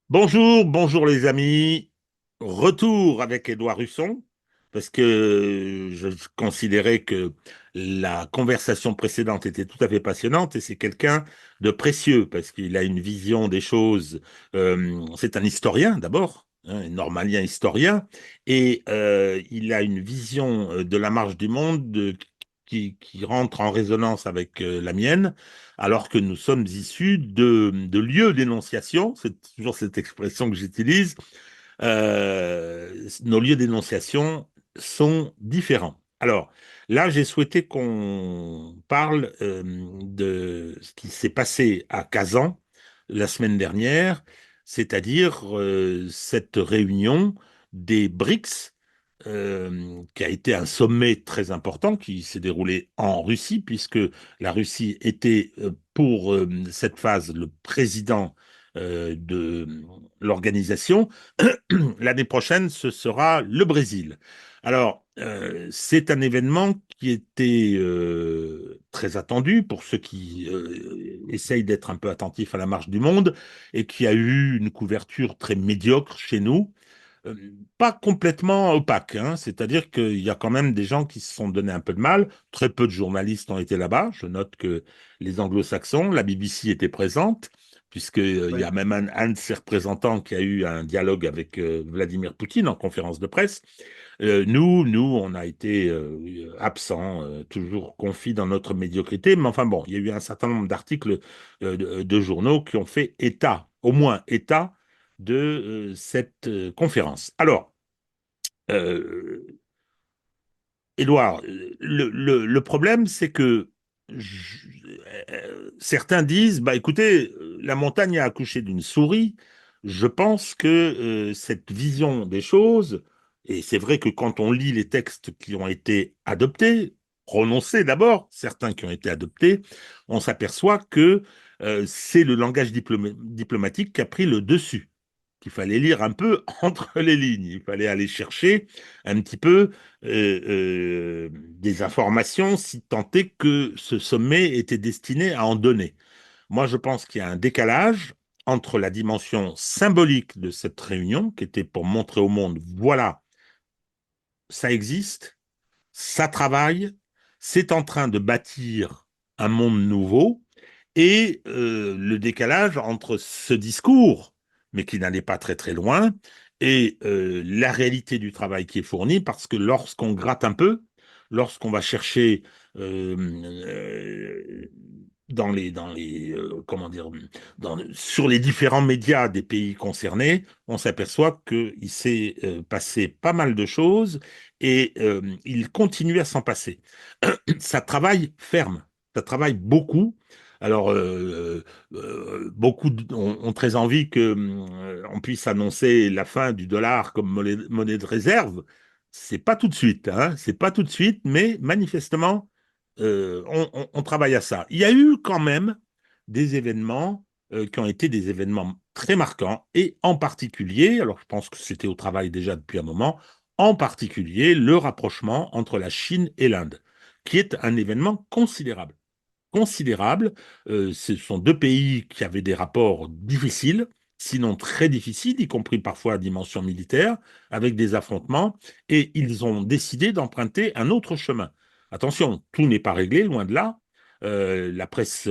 Bonjour, bonjour les amis. Retour avec Édouard Husson, parce que je considérais que la conversation précédente était tout à fait passionnante et c'est quelqu'un de précieux, parce qu'il a une vision des choses. C'est un historien d'abord, hein, un normalien historien, et il a une vision de la marche du monde qui rentre en résonance avec la mienne alors que nous sommes issus de lieux d'énonciation, c'est toujours cette expression que j'utilise, nos lieux d'énonciation sont différents. Alors, là, j'ai souhaité qu'on parle de ce qui s'est passé à Kazan la semaine dernière, c'est-à-dire cette réunion des BRICS, qui a été un sommet très important qui s'est déroulé en Russie, puisque la Russie était pour cette phase le président de l'organisation. L'année prochaine, ce sera le Brésil. Alors, c'est un événement qui était très attendu pour ceux qui essayent d'être un peu attentifs à la marche du monde et qui a eu une couverture très médiocre chez nous. Euh, Pas complètement opaque, hein. C'est-à-dire qu'il y a quand même des gens qui se sont donné un peu de mal. Très peu de journalistes ont été là-bas. Je note que les anglo-saxons, la BBC était présente, puisqu'il y a Oui. même un de ses représentants qui a eu un dialogue avec Vladimir Poutine en conférence de presse. Nous, on a été absents, toujours confis dans notre médiocrité. Mais enfin bon, il y a eu un certain nombre d'articles de journaux qui ont fait état, au moins état, de cette conférence. Alors, euh, Édouard, le problème, c'est que je- certains disent, bah écoutez, la montagne a accouché d'une souris. Je pense que cette vision des choses, et c'est vrai que quand on lit les textes qui ont été adoptés, prononcés d'abord, certains qui ont été adoptés, on s'aperçoit que c'est le langage diplomatique qui a pris le dessus, qu'il fallait lire un peu entre les lignes. Il fallait aller chercher un petit peu des informations si tant est que ce sommet était destiné à en donner. Moi, je pense qu'il y a un décalage entre la dimension symbolique de cette réunion, qui était pour montrer au monde, voilà, ça existe, ça travaille, c'est en train de bâtir un monde nouveau, et le décalage entre ce discours, mais qui n'allait pas très très loin, et la réalité du travail qui est fourni, parce que lorsqu'on gratte un peu, lorsqu'on va chercher comment dire, sur les différents médias des pays concernés, on s'aperçoit qu'il s'est passé pas mal de choses et il continue à s'en passer. Ça travaille ferme, ça travaille beaucoup. Alors, beaucoup ont très envie que on puisse annoncer la fin du dollar comme monnaie de réserve. C'est pas tout de suite, hein, c'est pas tout de suite, mais manifestement, on travaille à ça. Il y a eu quand même des événements qui ont été des événements très marquants, et en particulier, alors je pense que c'était au travail déjà depuis un moment, en particulier le rapprochement entre la Chine et l'Inde, qui est un événement considérable. Considérable. Ce sont deux pays qui avaient des rapports difficiles, sinon très difficiles, y compris parfois à dimension militaire, avec des affrontements, et ils ont décidé d'emprunter un autre chemin. Attention, tout n'est pas réglé, loin de là. La presse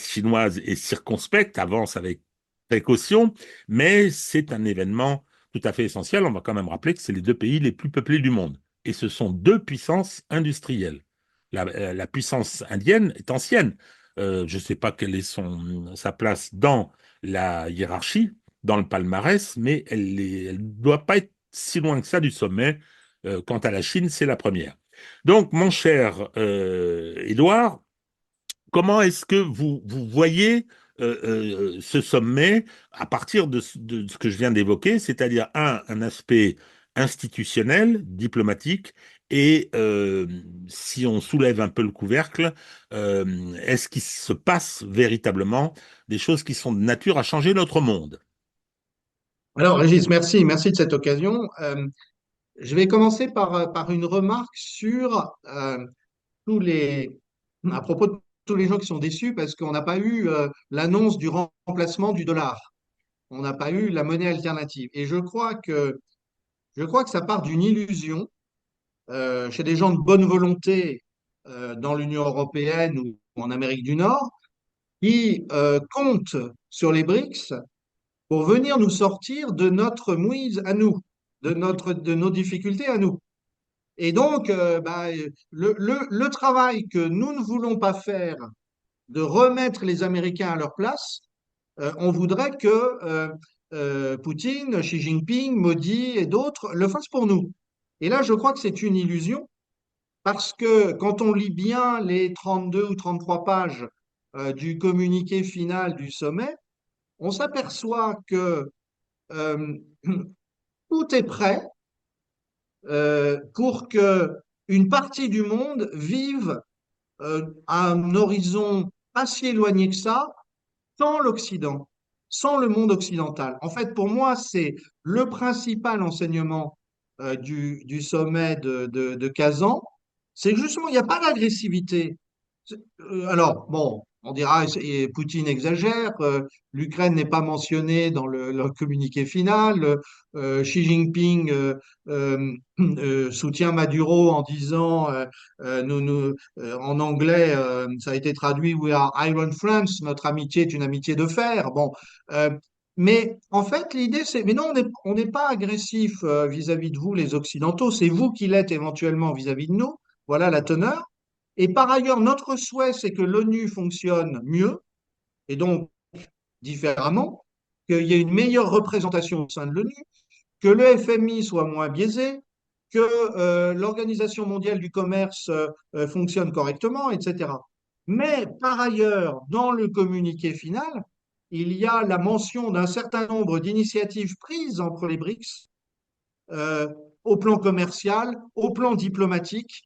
chinoise est circonspecte, avance avec précaution, mais c'est un événement tout à fait essentiel. On va quand même rappeler que c'est les deux pays les plus peuplés du monde. Et ce sont deux puissances industrielles. La puissance indienne est ancienne. Je ne sais pas quelle est sa place dans la hiérarchie, dans le palmarès, mais elle ne doit pas être si loin que ça du sommet. Quant à la Chine, c'est la première. Donc, mon cher Édouard, comment est-ce que vous voyez ce sommet à partir de ce que je viens d'évoquer, c'est-à-dire un aspect institutionnel, diplomatique, et si on soulève un peu le couvercle, est-ce qu'il se passe véritablement des choses qui sont de nature à changer notre monde? Alors, Régis, merci de cette occasion. Je vais commencer par une remarque sur tous les, à propos de tous les gens qui sont déçus parce qu'on n'a pas eu l'annonce du remplacement du dollar. On n'a pas eu la monnaie alternative. Et je crois que ça part d'une illusion chez des gens de bonne volonté dans l'Union européenne ou en Amérique du Nord qui comptent sur les BRICS pour venir nous sortir de notre mouise à nous, de nos difficultés à nous. Et donc, le travail que nous ne voulons pas faire de remettre les Américains à leur place, on voudrait que Poutine, Xi Jinping, Modi et d'autres le fassent pour nous. Et là, je crois que c'est une illusion parce que quand on lit bien les 32 ou 33 pages du communiqué final du sommet, on s'aperçoit que euh, tout est prêt pour que une partie du monde vive à un horizon pas si éloigné que ça, sans l'Occident, sans le monde occidental. En fait, pour moi, c'est le principal enseignement du sommet de Kazan, c'est que justement, il n'y a pas d'agressivité. Alors, bon, on dira, Poutine exagère, l'Ukraine n'est pas mentionnée dans le communiqué final, Xi Jinping soutient Maduro en disant, en anglais, ça a été traduit, We are Iron Friends, notre amitié est une amitié de fer. Bon, euh, mais en fait, l'idée, c'est, mais non, on n'est pas agressif vis-à-vis de vous, les Occidentaux, c'est vous qui l'êtes éventuellement vis-à-vis de nous. Voilà la teneur. Et par ailleurs, notre souhait, c'est que l'ONU fonctionne mieux, et donc différemment, qu'il y ait une meilleure représentation au sein de l'ONU, que le FMI soit moins biaisé, que l'Organisation mondiale du commerce fonctionne correctement, etc. Mais par ailleurs, dans le communiqué final, il y a la mention d'un certain nombre d'initiatives prises entre les BRICS euh, au plan commercial, au plan diplomatique,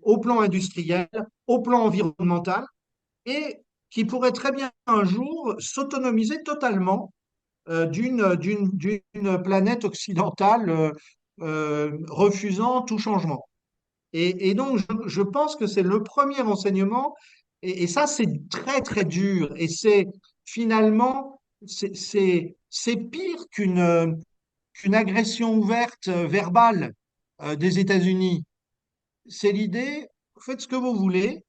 au plan industriel, au plan environnemental, et qui pourrait très bien un jour s'autonomiser totalement d'une planète occidentale refusant tout changement. Et donc, je pense que c'est le premier enseignement, et ça, c'est très, très dur, et c'est finalement, c'est pire qu'une agression ouverte verbale des États-Unis. C'est l'idée, faites ce que vous voulez.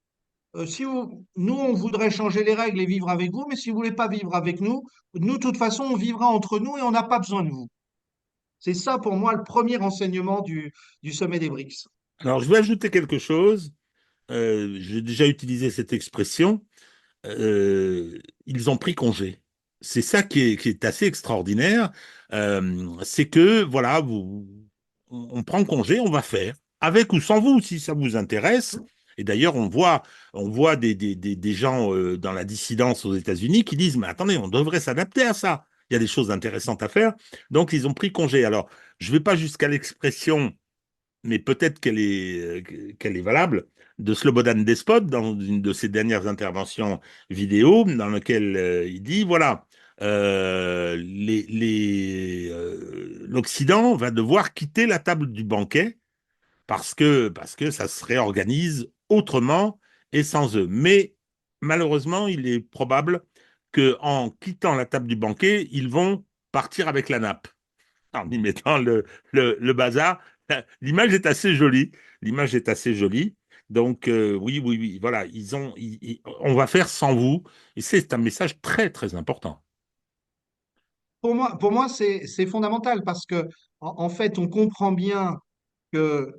Si vous, nous, on voudrait changer les règles et vivre avec vous, mais si vous voulez pas vivre avec nous, nous, de toute façon, on vivra entre nous et on n'a pas besoin de vous. C'est ça, pour moi, le premier enseignement du sommet des BRICS. Alors, je vais ajouter quelque chose. J'ai déjà utilisé cette expression. Ils ont pris congé. C'est ça qui est assez extraordinaire. C'est que, voilà, on prend congé, on va faire, avec ou sans vous, si ça vous intéresse. Et d'ailleurs, on voit des gens dans la dissidence aux États-Unis qui disent, mais attendez, on devrait s'adapter à ça. Il y a des choses intéressantes à faire. Donc, ils ont pris congé. Alors, je ne vais pas jusqu'à l'expression mais peut-être qu'elle est valable, de Slobodan Despot dans une de ses dernières interventions vidéo, dans laquelle il dit, voilà, l'Occident va devoir quitter la table du banquet parce que ça se réorganise autrement et sans eux. Mais malheureusement, il est probable qu'en quittant la table du banquet, ils vont partir avec la nappe en y mettant le bazar. L'image est assez jolie. L'image est assez jolie. Donc, oui, oui, oui, voilà, on va faire sans vous. Et c'est un message très, très important. Pour moi c'est fondamental parce que, en fait, on comprend bien que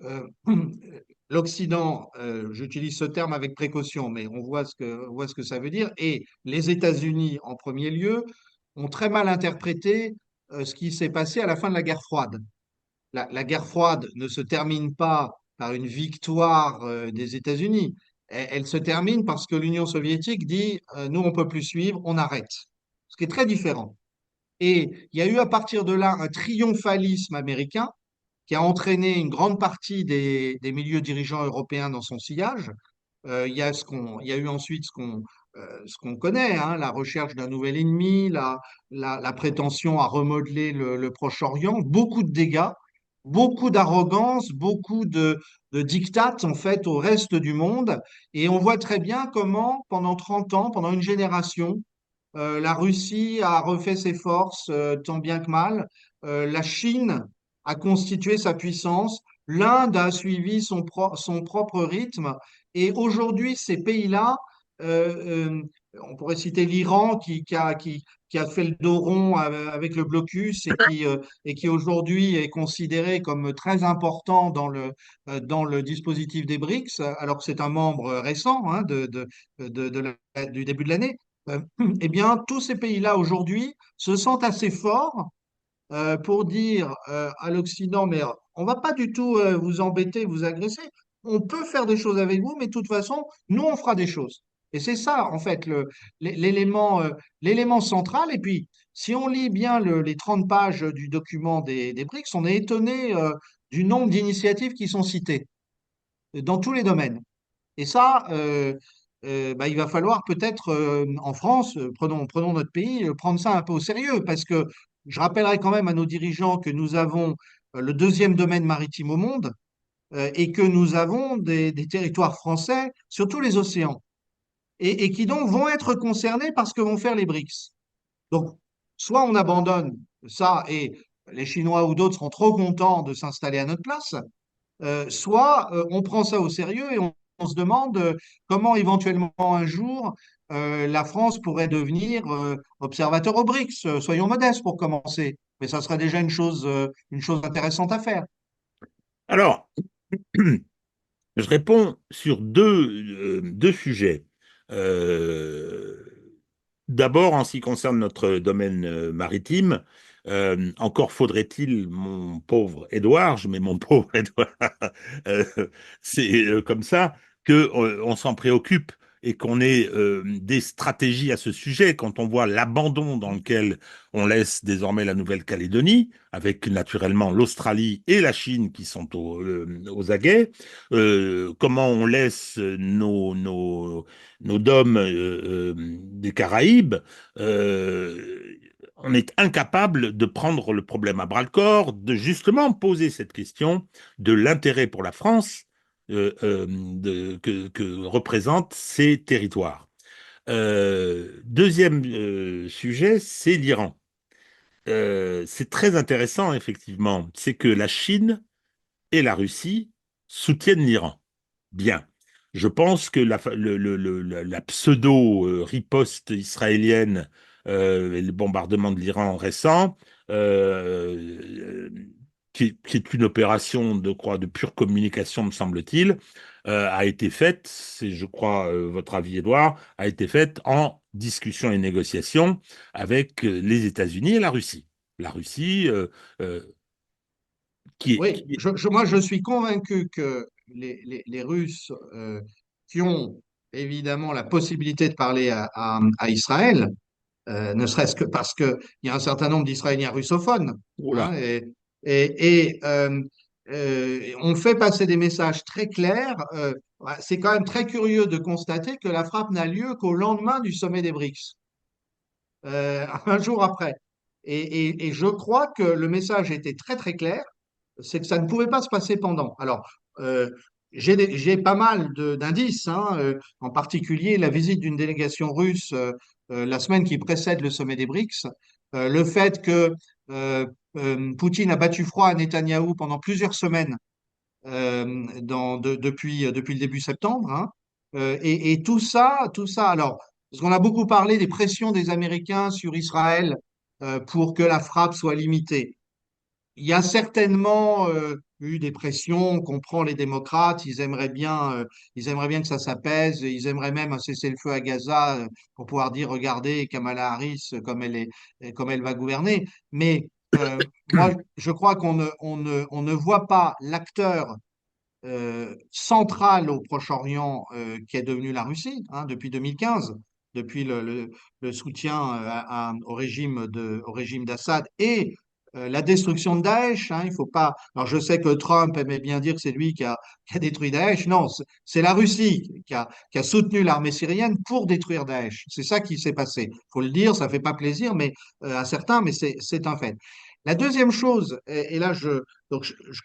l'Occident, j'utilise ce terme avec précaution, mais on voit ce que ça veut dire, et les États-Unis en premier lieu, ont très mal interprété ce qui s'est passé à la fin de la guerre froide. La guerre froide ne se termine pas par une victoire des États-Unis. Elle se termine parce que l'Union soviétique dit nous, on peut plus suivre, on arrête. Ce qui est très différent. Et il y a eu à partir de là un triomphalisme américain qui a entraîné une grande partie des milieux dirigeants européens dans son sillage. Il y a eu ensuite ce qu'on connaît, hein, la recherche d'un nouvel ennemi, la prétention à remodeler le Proche-Orient, beaucoup de dégâts. beaucoup d'arrogance, beaucoup de diktat en fait au reste du monde. Et on voit très bien comment, pendant 30 ans, pendant une génération, la Russie a refait ses forces tant bien que mal. La Chine a constitué sa puissance. L'Inde a suivi son propre rythme. Et aujourd'hui, ces pays-là, on pourrait citer l'Iran qui a fait le dos rond avec le blocus et qui aujourd'hui est considéré comme très important dans le dispositif des BRICS, alors que c'est un membre récent hein, du début de l'année. Euh, eh bien, tous ces pays-là aujourd'hui se sentent assez forts pour dire à l'Occident, mais on va pas du tout vous embêter, vous agresser. On peut faire des choses avec vous, mais de toute façon, nous, on fera des choses. Et c'est ça, en fait, l'élément central. Et puis, si on lit bien les 30 pages du document des BRICS, on est étonné du nombre d'initiatives qui sont citées dans tous les domaines. Et ça, bah, il va falloir peut-être en France, prenons notre pays, prendre ça un peu au sérieux, parce que je rappellerai quand même à nos dirigeants que nous avons le deuxième domaine maritime au monde et que nous avons des territoires français sur tous les océans et qui donc vont être concernés par ce que vont faire les BRICS. Donc, soit on abandonne ça et les Chinois ou d'autres seront trop contents de s'installer à notre place, soit on prend ça au sérieux et on se demande comment éventuellement un jour la France pourrait devenir observateur au BRICS. Soyons modestes pour commencer, mais ça serait déjà une chose intéressante à faire. Alors, je réponds sur deux sujets. Euh, D'abord, en ce qui concerne notre domaine maritime, encore faudrait-il, mon pauvre Édouard, je mets mon pauvre Édouard, euh, c'est comme ça, qu'on s'en préoccupe et qu'on ait des stratégies à ce sujet quand on voit l'abandon dans lequel on laisse désormais la Nouvelle-Calédonie, avec naturellement l'Australie et la Chine qui sont aux aguets, comment on laisse nos DOM des Caraïbes, on est incapable de prendre le problème à bras-le-corps, de justement poser cette question de l'intérêt pour la France que représentent ces territoires. Deuxième sujet, c'est l'Iran. C'est très intéressant, effectivement, c'est que la Chine et la Russie soutiennent l'Iran. Bien. Je pense que la pseudo-riposte israélienne et le bombardement de l'Iran récent, euh, qui est une opération de pure communication, me semble-t-il, a été faite, c'est, je crois, votre avis, Édouard, a été faite en discussion et négociation avec les États-Unis et la Russie. La Russie, euh, Oui, qui est- moi je suis convaincu que les Russes qui ont évidemment la possibilité de parler à Israël, ne serait-ce que parce qu'il y a un certain nombre d'Israéliens russophones, hein, Oula. on fait passer des messages très clairs. Ouais, c'est quand même très curieux de constater que la frappe n'a lieu qu'au lendemain du sommet des BRICS, un jour après. Et je crois que le message était très très clair, c'est que ça ne pouvait pas se passer pendant. Alors, j'ai pas mal d'indices, hein, en particulier la visite d'une délégation russe la semaine qui précède le sommet des BRICS, le fait que Poutine a battu froid à Netanyahou pendant plusieurs semaines depuis le début septembre, hein, et tout ça, alors, parce qu'on a beaucoup parlé des pressions des Américains sur Israël pour que la frappe soit limitée. Il y a certainement eu des pressions, on comprend les démocrates, ils aimeraient bien que ça s'apaise, ils aimeraient même un cessez-le-feu à Gaza pour pouvoir dire, regardez Kamala Harris comme elle va gouverner. Mais moi, je crois on ne voit pas l'acteur central au Proche-Orient qui est devenu la Russie hein, depuis 2015, depuis le soutien au régime d'Assad et la destruction de Daesh. Hein, il faut pas. Alors je sais que Trump aimait bien dire que c'est lui qui a détruit Daesh. Non, c'est la Russie qui a soutenu l'armée syrienne pour détruire Daesh. C'est ça qui s'est passé. Il faut le dire, ça fait pas plaisir, mais à certains, mais c'est un fait. La deuxième chose, et là je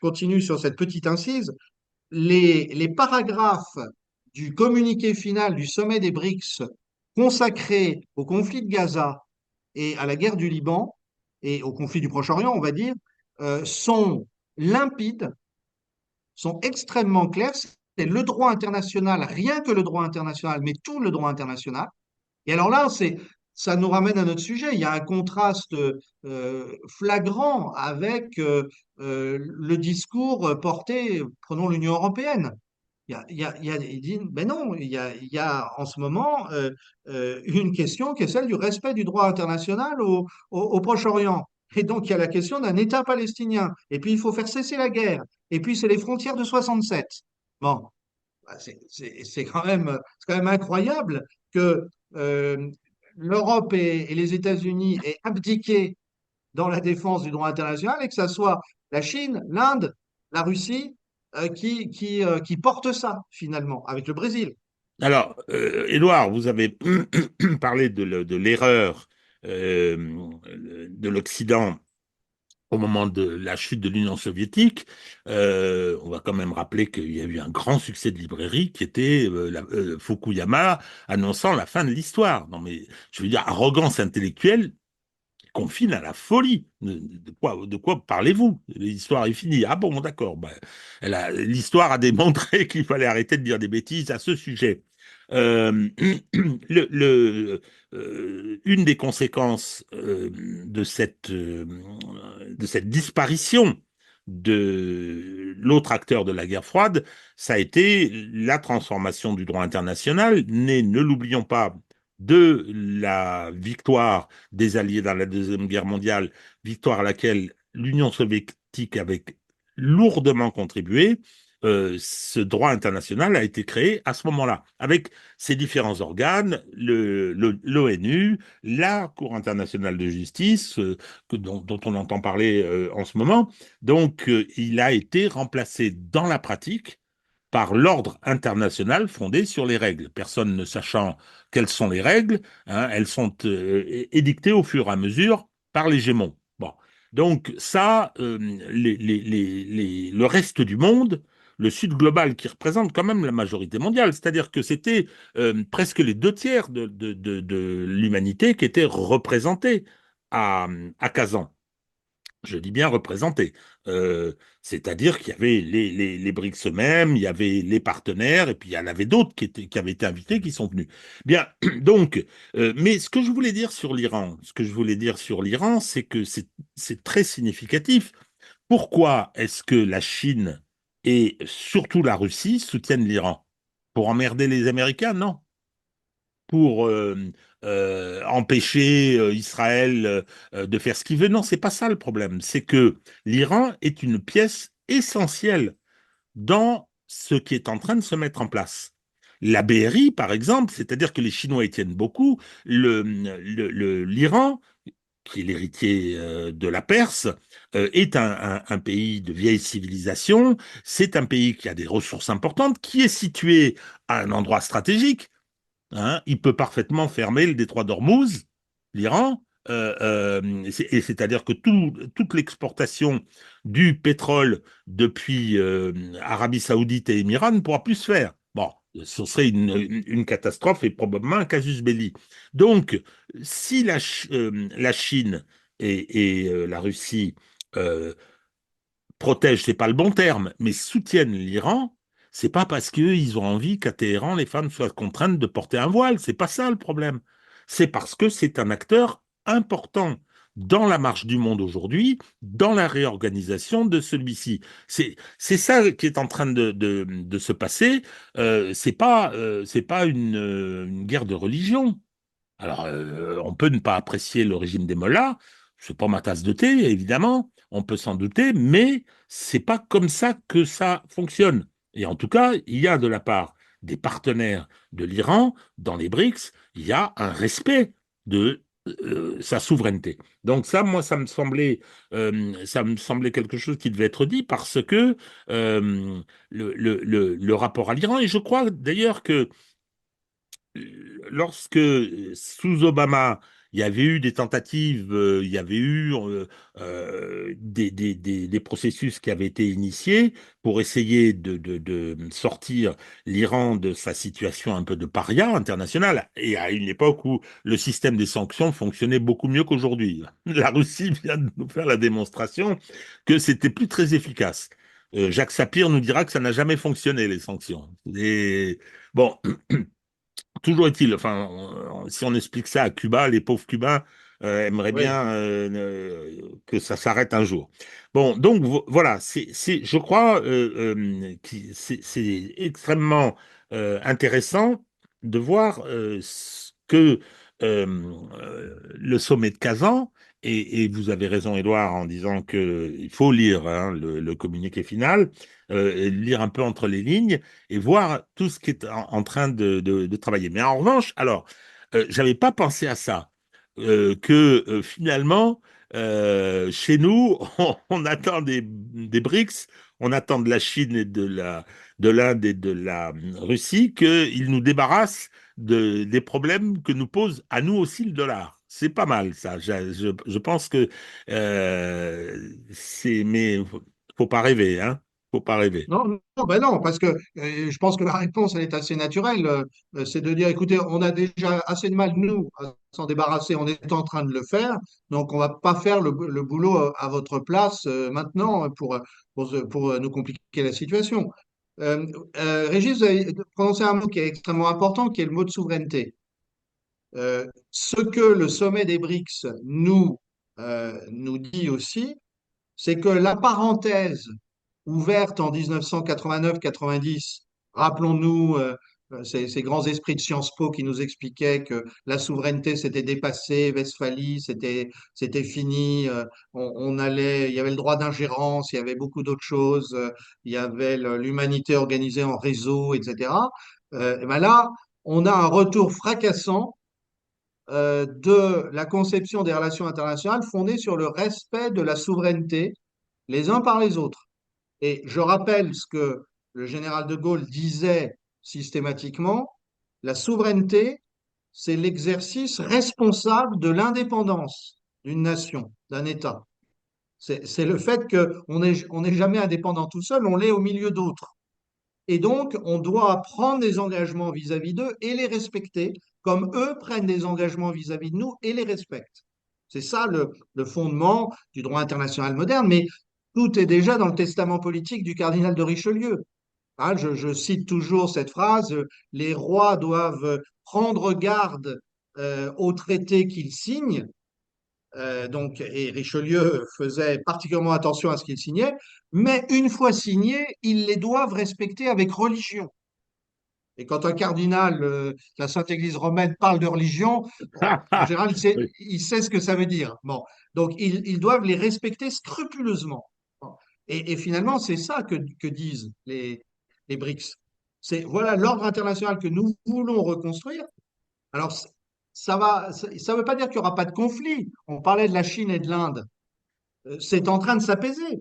continue sur cette petite incise, les paragraphes du communiqué final du sommet des BRICS consacrés au conflit de Gaza et à la guerre du Liban et au conflit du Proche-Orient, on va dire, sont limpides, sont extrêmement clairs. C'est le droit international, rien que le droit international, mais tout le droit international. Et alors là, ça nous ramène à notre sujet. Il y a un contraste flagrant avec le discours porté, prenons l'Union européenne. Il dit, ben non, il y a en ce moment une question qui est celle du respect du droit international au Proche-Orient. Et donc, il y a la question d'un État palestinien. Et puis, il faut faire cesser la guerre. Et puis, c'est les frontières de 67. Bon, bah, c'est quand même incroyable que euh, l'Europe et les États-Unis aient abdiqué dans la défense du droit international et que ça soit la Chine, l'Inde, la Russie qui portent ça finalement, avec le Brésil. Alors, Édouard, vous avez parlé de l'erreur de l'Occident au moment de la chute de l'Union soviétique. On va quand même rappeler qu'il y a eu un grand succès de librairie qui était Fukuyama annonçant la fin de l'histoire. Non mais, je veux dire, arrogance intellectuelle confine à la folie. De quoi parlez-vous? L'histoire est finie. Ah bon, d'accord. Ben, l'histoire a démontré qu'il fallait arrêter de dire des bêtises à ce sujet. Euh, le, le, une des conséquences de cette disparition de l'autre acteur de la guerre froide, ça a été la transformation du droit international, né, ne l'oublions pas, de la victoire des Alliés dans la Deuxième Guerre mondiale, victoire à laquelle l'Union soviétique avait lourdement contribué. Ce droit international a été créé à ce moment-là, avec ses différents organes, l'ONU, la Cour internationale de justice, dont on entend parler en ce moment. Donc, il a été remplacé dans la pratique par l'ordre international fondé sur les règles. Personne ne sachant quelles sont les règles, hein, elles sont édictées au fur et à mesure par les gémons. Bon. Donc ça, le reste du monde, le Sud global qui représente quand même la majorité mondiale, c'est-à-dire que c'était presque les deux tiers de l'humanité qui étaient représentés à, à Kazan. Je dis bien représentés. Euh, C'est-à-dire qu'il y avait les BRICS eux-mêmes, il y avait les partenaires, et puis il y en avait d'autres qui avaient été invités, qui sont venus. Bien, donc, mais ce que je voulais dire sur l'Iran, c'est que c'est très significatif. Pourquoi est-ce que la Chine et surtout la Russie soutiennent l'Iran? Pour emmerder les Américains? Non, pour empêcher Israël de faire ce qu'il veut. Non, c'est pas ça le problème. C'est que l'Iran est une pièce essentielle dans ce qui est en train de se mettre en place. La BRI, par exemple, c'est-à-dire que les Chinois y tiennent beaucoup, l'Iran, qui est l'héritier de la Perse, est un pays de vieille civilisation, c'est un pays qui a des ressources importantes, qui est situé à un endroit stratégique. Hein, il peut parfaitement fermer le détroit d'Ormuz, l'Iran, et c'est-à-dire que toute l'exportation du pétrole depuis Arabie Saoudite et Émirats ne pourra plus se faire. Bon, ce serait une catastrophe et probablement un casus belli. Donc, si la Chine et la Russie euh, protègent, c'est pas le bon terme, mais soutiennent l'Iran, c'est pas parce qu'ils ont envie qu'à Téhéran, les femmes soient contraintes de porter un voile. C'est pas ça le problème. C'est parce que c'est un acteur important dans la marche du monde aujourd'hui, dans la réorganisation de celui-ci. C'est ça qui est en train de se passer. C'est pas une guerre de religion. Alors, on peut ne pas apprécier le régime des mollahs, c'est pas ma tasse de thé, évidemment, on peut s'en douter, mais c'est pas comme ça que ça fonctionne. Et en tout cas, il y a de la part des partenaires de l'Iran dans les BRICS, il y a un respect de sa souveraineté. Donc ça, moi, ça me semblait quelque chose qui devait être dit parce que le rapport à l'Iran, et je crois d'ailleurs que lorsque sous Obama, il y avait eu des tentatives, il y avait eu des processus qui avaient été initiés pour essayer de sortir l'Iran de sa situation un peu de paria internationale, et à une époque où le système des sanctions fonctionnait beaucoup mieux qu'aujourd'hui. La Russie vient de nous faire la démonstration que c'était plus très efficace. Jacques Sapir nous dira que ça n'a jamais fonctionné, les sanctions. Et bon, toujours est-il, enfin, si on explique ça à Cuba, les pauvres Cubains aimeraient Oui. bien que ça s'arrête un jour. Bon, donc voilà, je crois que c'est extrêmement intéressant de voir ce que le sommet de Kazan, et vous avez raison, Édouard, en disant qu'il faut lire hein, le communiqué final, et lire un peu entre les lignes et voir tout ce qui est en train de travailler. Mais en revanche, alors, j'avais pas pensé à ça, que finalement, chez nous, on attend des BRICS, on attend de la Chine et de l'Inde et de la Russie qu'ils nous débarrassent des problèmes que nous pose à nous aussi le dollar. C'est pas mal ça. Je pense que mais faut pas rêver, hein. Faut pas rêver. Non, non, ben non, parce que je pense que la réponse, elle est assez naturelle. C'est de dire, écoutez, on a déjà assez de mal, nous, à s'en débarrasser. On est en train de le faire, donc on va pas faire le boulot à votre place maintenant pour nous compliquer la situation. Euh, Régis, vous avez prononcé un mot qui est extrêmement important, qui est le mot de souveraineté. Ce que le sommet des BRICS nous dit aussi, c'est que la parenthèse ouverte en 1989-90, rappelons-nous ces grands esprits de Sciences Po qui nous expliquaient que la souveraineté s'était dépassée, Westphalie, c'était fini, il y avait le droit d'ingérence, il y avait beaucoup d'autres choses, il y avait l'humanité organisée en réseau, etc. Et ben là, on a un retour fracassant de la conception des relations internationales fondée sur le respect de la souveraineté les uns par les autres. Et je rappelle ce que le général de Gaulle disait systématiquement, la souveraineté, c'est l'exercice responsable de l'indépendance d'une nation, d'un État. C'est le fait qu'on n'est jamais indépendant tout seul, on l'est au milieu d'autres. Et donc, on doit prendre des engagements vis-à-vis d'eux et les respecter, comme eux prennent des engagements vis-à-vis de nous et les respectent. C'est ça le fondement du droit international moderne, mais tout est déjà dans le testament politique du cardinal de Richelieu. Hein, je cite toujours cette phrase, les rois doivent prendre garde aux traités qu'ils signent, et Richelieu faisait particulièrement attention à ce qu'il signait, mais une fois signés, ils les doivent respecter avec religion. Et quand un cardinal de la Sainte Église romaine parle de religion, bon, en général, Oui. il sait ce que ça veut dire. Bon, donc ils doivent les respecter scrupuleusement. Bon. Et finalement, c'est ça que disent les BRICS. C'est voilà l'ordre international que nous voulons reconstruire. Alors, ça veut pas dire qu'il n'y aura pas de conflit. On parlait de la Chine et de l'Inde. C'est en train de s'apaiser.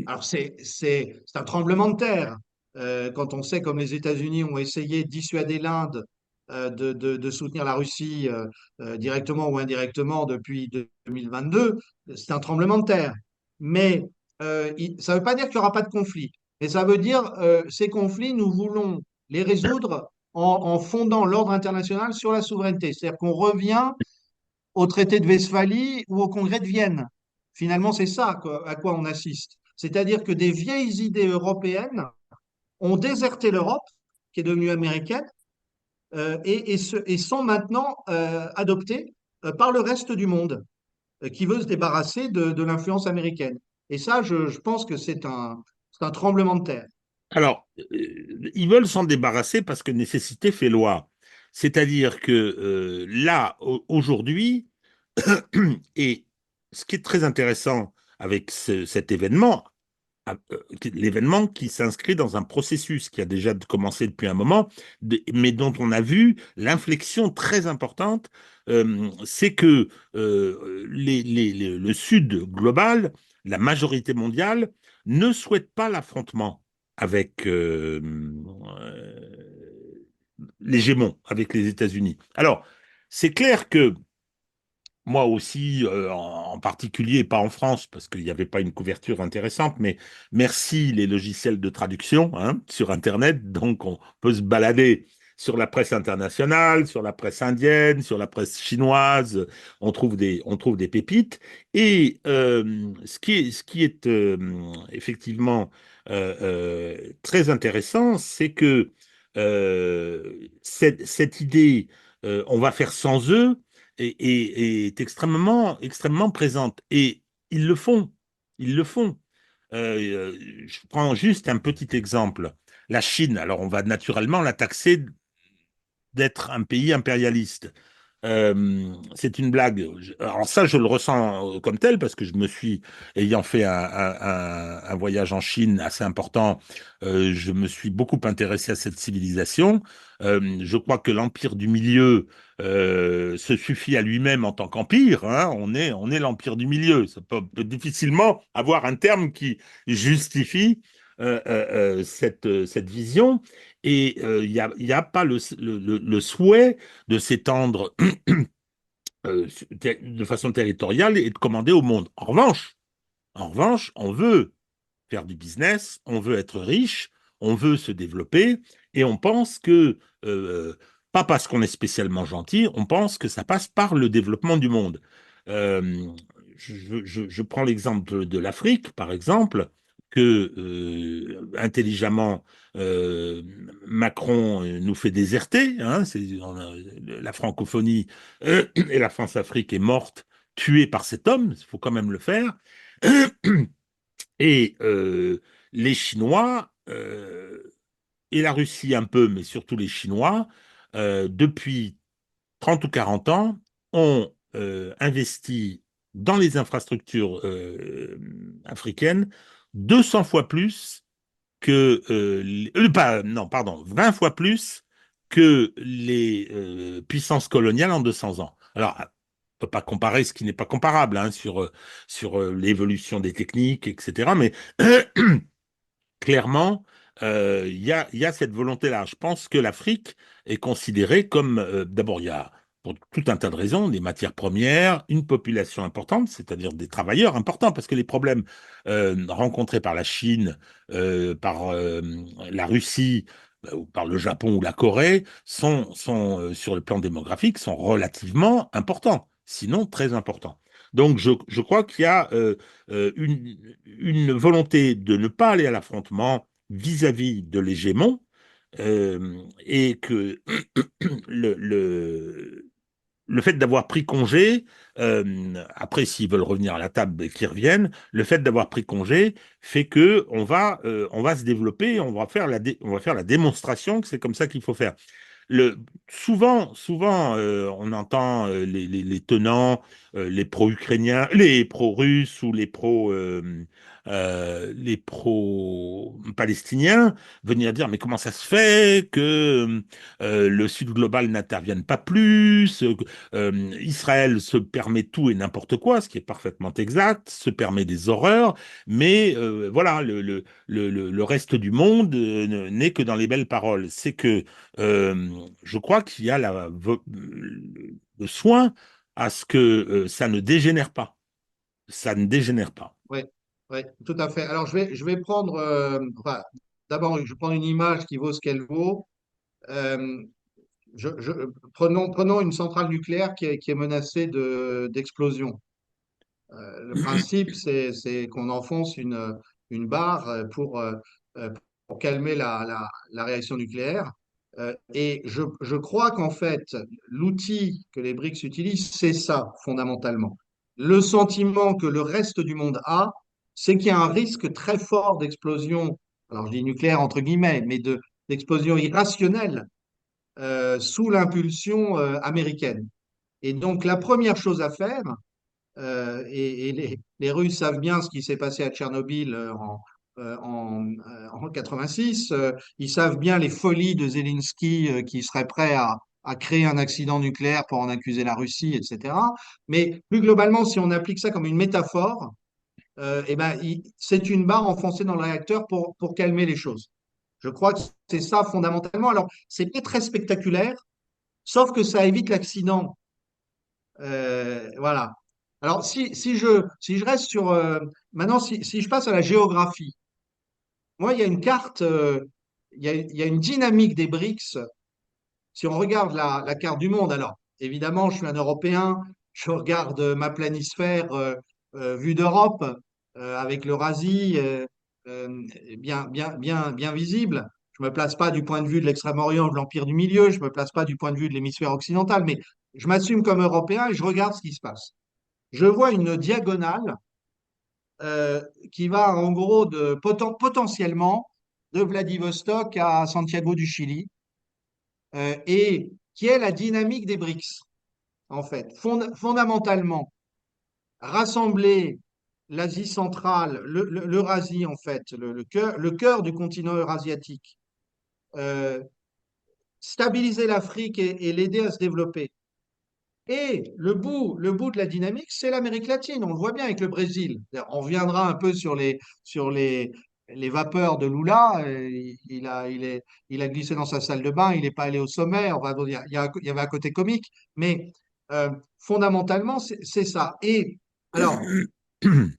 Alors, c'est un tremblement de terre. Quand on sait, comme les États-Unis ont essayé de dissuader l'Inde de soutenir la Russie directement ou indirectement depuis 2022, c'est un tremblement de terre. Mais ça ne veut pas dire qu'il n'y aura pas de conflit. Mais ça veut dire ces conflits, nous voulons les résoudre en fondant l'ordre international sur la souveraineté. C'est-à-dire qu'on revient au traité de Westphalie ou au congrès de Vienne. Finalement, c'est ça à quoi on assiste. C'est-à-dire que des vieilles idées européennes ont déserté l'Europe, qui est devenue américaine, et sont maintenant adoptées par le reste du monde, qui veut se débarrasser de l'influence américaine. Et ça, je pense que c'est un tremblement de terre. Alors, ils veulent s'en débarrasser parce que nécessité fait loi. C'est-à-dire que là, aujourd'hui, et ce qui est très intéressant avec cet événement, l'événement qui s'inscrit dans un processus qui a déjà commencé depuis un moment, mais dont on a vu l'inflexion très importante, c'est que le Sud global, la majorité mondiale, ne souhaite pas l'affrontement avec l'hégémon, avec les États-Unis. Alors, c'est clair que moi aussi, en particulier, pas en France, parce qu'il n'y avait pas une couverture intéressante, mais merci les logiciels de traduction hein, sur Internet. Donc, on peut se balader sur la presse internationale, sur la presse indienne, sur la presse chinoise. On trouve des pépites. Et ce qui est effectivement très intéressant, c'est que cette idée, on va faire sans eux est extrêmement présente. Et ils le font. Ils le font. Je prends juste un petit exemple. La Chine, alors on va naturellement la taxer d'être un pays impérialiste. C'est une blague. Alors ça, je le ressens comme tel parce que je me suis, ayant fait un voyage en Chine assez important, je me suis beaucoup intéressé à cette civilisation. Je crois que l'Empire du Milieu se suffit à lui-même en tant qu'empire. Hein. On est l'Empire du Milieu. Ça peut difficilement avoir un terme qui justifie cette vision. Et il y a pas le souhait de s'étendre de façon territoriale et de commander au monde. En revanche, on veut faire du business, on veut être riche, on veut se développer, et on pense que, pas parce qu'on est spécialement gentil, on pense que ça passe par le développement du monde. Euh, je prends l'exemple de l'Afrique, par exemple, que intelligemment Macron nous fait déserter. Hein, la francophonie et la France-Afrique est morte, tuée par cet homme, il faut quand même le faire. Et les Chinois, et la Russie un peu, mais surtout les Chinois, depuis 30 ou 40 ans, ont investi dans les infrastructures africaines 200 fois plus que, pas, non, pardon, 20 fois plus que les puissances coloniales en 200 ans. Alors, on ne peut pas comparer ce qui n'est pas comparable hein, sur l'évolution des techniques, etc. Mais clairement, il y a cette volonté-là. Je pense que l'Afrique est considérée comme, d'abord, il y a pour tout un tas de raisons, des matières premières, une population importante, c'est-à-dire des travailleurs importants, parce que les problèmes rencontrés par la Chine, par la Russie, ou par le Japon ou la Corée, sont sur le plan démographique, sont relativement importants, sinon très importants. Donc, je crois qu'il y a une volonté de ne pas aller à l'affrontement vis-à-vis de l'hégémon et que le fait d'avoir pris congé, après s'ils veulent revenir à la table et qu'ils reviennent, le fait d'avoir pris congé fait que on va se développer, on va faire la démonstration que c'est comme ça qu'il faut faire. Le, souvent, on entend les tenants, les pro-ukrainiens, les pro-russes ou les pro-palestiniens venir dire mais comment ça se fait que le Sud global n'intervienne pas plus, Israël se permet tout et n'importe quoi, ce qui est parfaitement exact, se permet des horreurs, mais voilà, le reste du monde n'est que dans les belles paroles. C'est que je crois qu'il y a le soin à ce que ça ne dégénère pas. Ça ne dégénère pas. Oui, oui, tout à fait. Alors, je vais prendre, enfin, d'abord, je prends une image qui vaut ce qu'elle vaut. Euh, prenons une centrale nucléaire qui est menacée d'explosion. Le principe, c'est qu'on enfonce une barre euh, pour calmer la réaction nucléaire. Et je crois qu'en fait, l'outil que les BRICS utilisent, c'est ça, fondamentalement. Le sentiment que le reste du monde a, c'est qu'il y a un risque très fort d'explosion, alors je dis nucléaire entre guillemets, mais d'explosion irrationnelle sous l'impulsion américaine. Et donc, la première chose à faire, et les Russes savent bien ce qui s'est passé à Tchernobyl en 86. Ils savent bien les folies de Zelensky qui serait prêt à créer un accident nucléaire pour en accuser la Russie, etc. Mais plus globalement, si on applique ça comme une métaphore, eh ben, c'est une barre enfoncée dans le réacteur pour calmer les choses. Je crois que c'est ça fondamentalement. Alors, c'est pas très spectaculaire, sauf que ça évite l'accident Voilà. Alors, si je reste sur... maintenant, si je passe à la géographie, moi, il y a une carte, il y a une dynamique des BRICS. Si on regarde la carte du monde, alors, évidemment, je suis un Européen, je regarde ma planisphère vue d'Europe, avec l'Eurasie bien visible. Je ne me place pas du point de vue de l'Extrême-Orient, de l'Empire du Milieu, je ne me place pas du point de vue de l'hémisphère occidental, mais je m'assume comme Européen et je regarde ce qui se passe. Je vois une diagonale qui va en gros potentiellement de Vladivostok à Santiago du Chili, et qui est la dynamique des BRICS, en fait. Fondamentalement, rassembler l'Asie centrale, l'Eurasie, en fait, le cœur du continent eurasiatique, euh, stabiliser l'Afrique et l'aider à se développer. Et le bout de la dynamique, c'est l'Amérique latine. On le voit bien avec le Brésil. On reviendra un peu sur les vapeurs de Lula. Il a glissé dans sa salle de bain, il n'est pas allé au sommet. On va dire, il y avait un côté comique, mais fondamentalement, c'est ça. Et alors,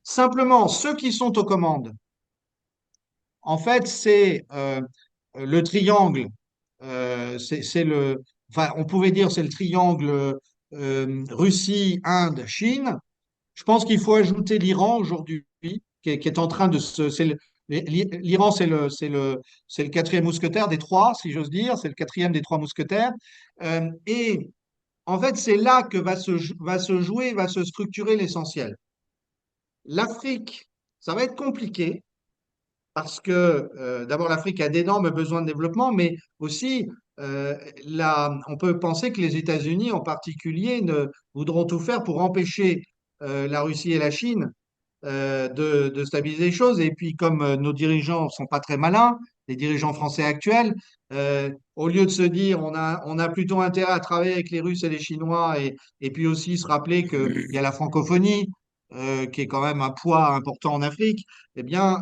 simplement, ceux qui sont aux commandes, en fait, c'est le triangle. Enfin, on pouvait dire c'est le triangle Russie, Inde, Chine. Je pense qu'il faut ajouter l'Iran aujourd'hui, qui est en train de se. L'Iran, c'est le quatrième mousquetaire des trois, si j'ose dire. C'est le quatrième des trois mousquetaires. Et en fait, c'est là que va se jouer, va se structurer l'essentiel. L'Afrique, ça va être compliqué parce que d'abord l'Afrique a d'énormes besoins de développement, mais aussi on peut penser que les États-Unis en particulier ne voudront tout faire pour empêcher la Russie et la Chine de stabiliser les choses. Et puis comme nos dirigeants ne sont pas très malins, les dirigeants français actuels, au lieu de se dire on a plutôt intérêt à travailler avec les Russes et les Chinois et puis aussi se rappeler qu'il y a la francophonie. Qui est quand même un poids important en Afrique, eh bien,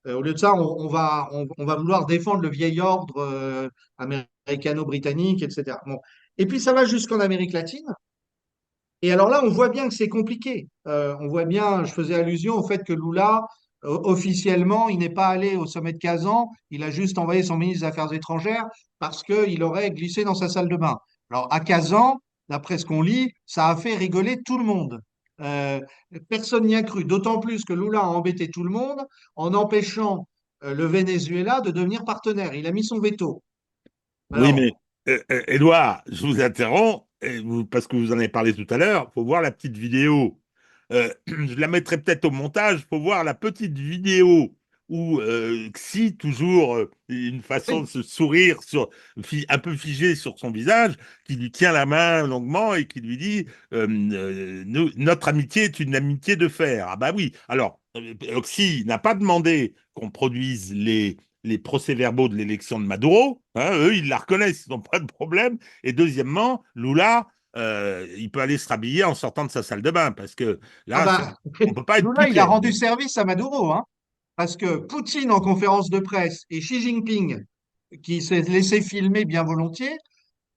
au lieu de ça, on va vouloir défendre le vieil ordre américano-britannique, etc. Bon. Et puis ça va jusqu'en Amérique latine. Et alors là, on voit bien que c'est compliqué. On voit bien, je faisais allusion au fait que Lula, officiellement, il n'est pas allé au sommet de Kazan, il a juste envoyé son ministre des Affaires étrangères parce qu'il aurait glissé dans sa salle de bain. Alors à Kazan, d'après ce qu'on lit, ça a fait rigoler tout le monde. Euh, Personne n'y a cru, d'autant plus que Lula a embêté tout le monde en empêchant le Venezuela de devenir partenaire. Il a mis son veto. Oui, Alors, mais Édouard, je vous interromps parce que vous en avez parlé tout à l'heure. Faut voir la petite vidéo. Je la mettrai peut-être au montage. Faut voir la petite vidéo où Xi, toujours une façon de oui. se sourire un peu figé sur son visage, qui lui tient la main longuement et qui lui dit notre amitié est une amitié de fer. Ah bah oui. Alors, Xi n'a pas demandé qu'on produise les procès-verbaux de l'élection de Maduro. Hein, eux, ils la reconnaissent, ils n'ont pas de problème. Et deuxièmement, Lula, il peut aller se rhabiller en sortant de sa salle de bain, parce que Ah là, bah, on ne peut pas être plus Lula, il a clair. rendu service à Maduro, hein, parce que Poutine en conférence de presse et Xi Jinping, qui s'est laissé filmer bien volontiers,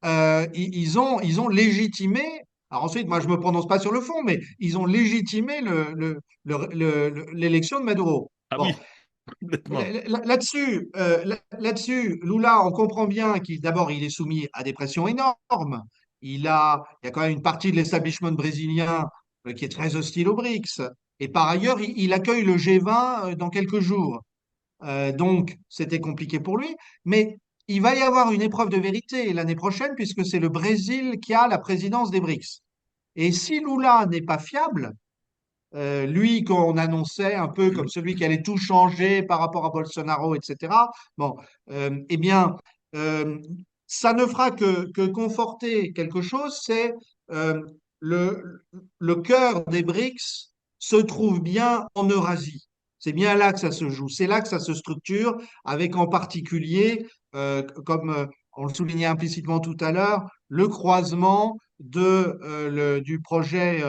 ils ont légitimé. Alors ensuite, moi, je ne me prononce pas sur le fond, mais ils ont légitimé l'élection de Maduro. Ah Bon, oui, complètement. là-dessus, Lula, on comprend bien qu'il d'abord il est soumis à des pressions énormes. Il y a quand même une partie de l'establishment brésilien qui est très hostile aux BRICS. Et par ailleurs, il accueille le G20 dans quelques jours. Donc, c'était compliqué pour lui. Mais il va y avoir une épreuve de vérité l'année prochaine, puisque c'est le Brésil qui a la présidence des BRICS. Et si Lula n'est pas fiable, lui qu'on annonçait un peu comme celui qui allait tout changer par rapport à Bolsonaro, etc. Bon, eh bien, euh, ça ne fera que conforter quelque chose, c'est euh, le cœur des BRICS se trouve bien en Eurasie. C'est bien là que ça se joue, c'est là que ça se structure, avec en particulier, comme on le soulignait implicitement tout à l'heure, le croisement du projet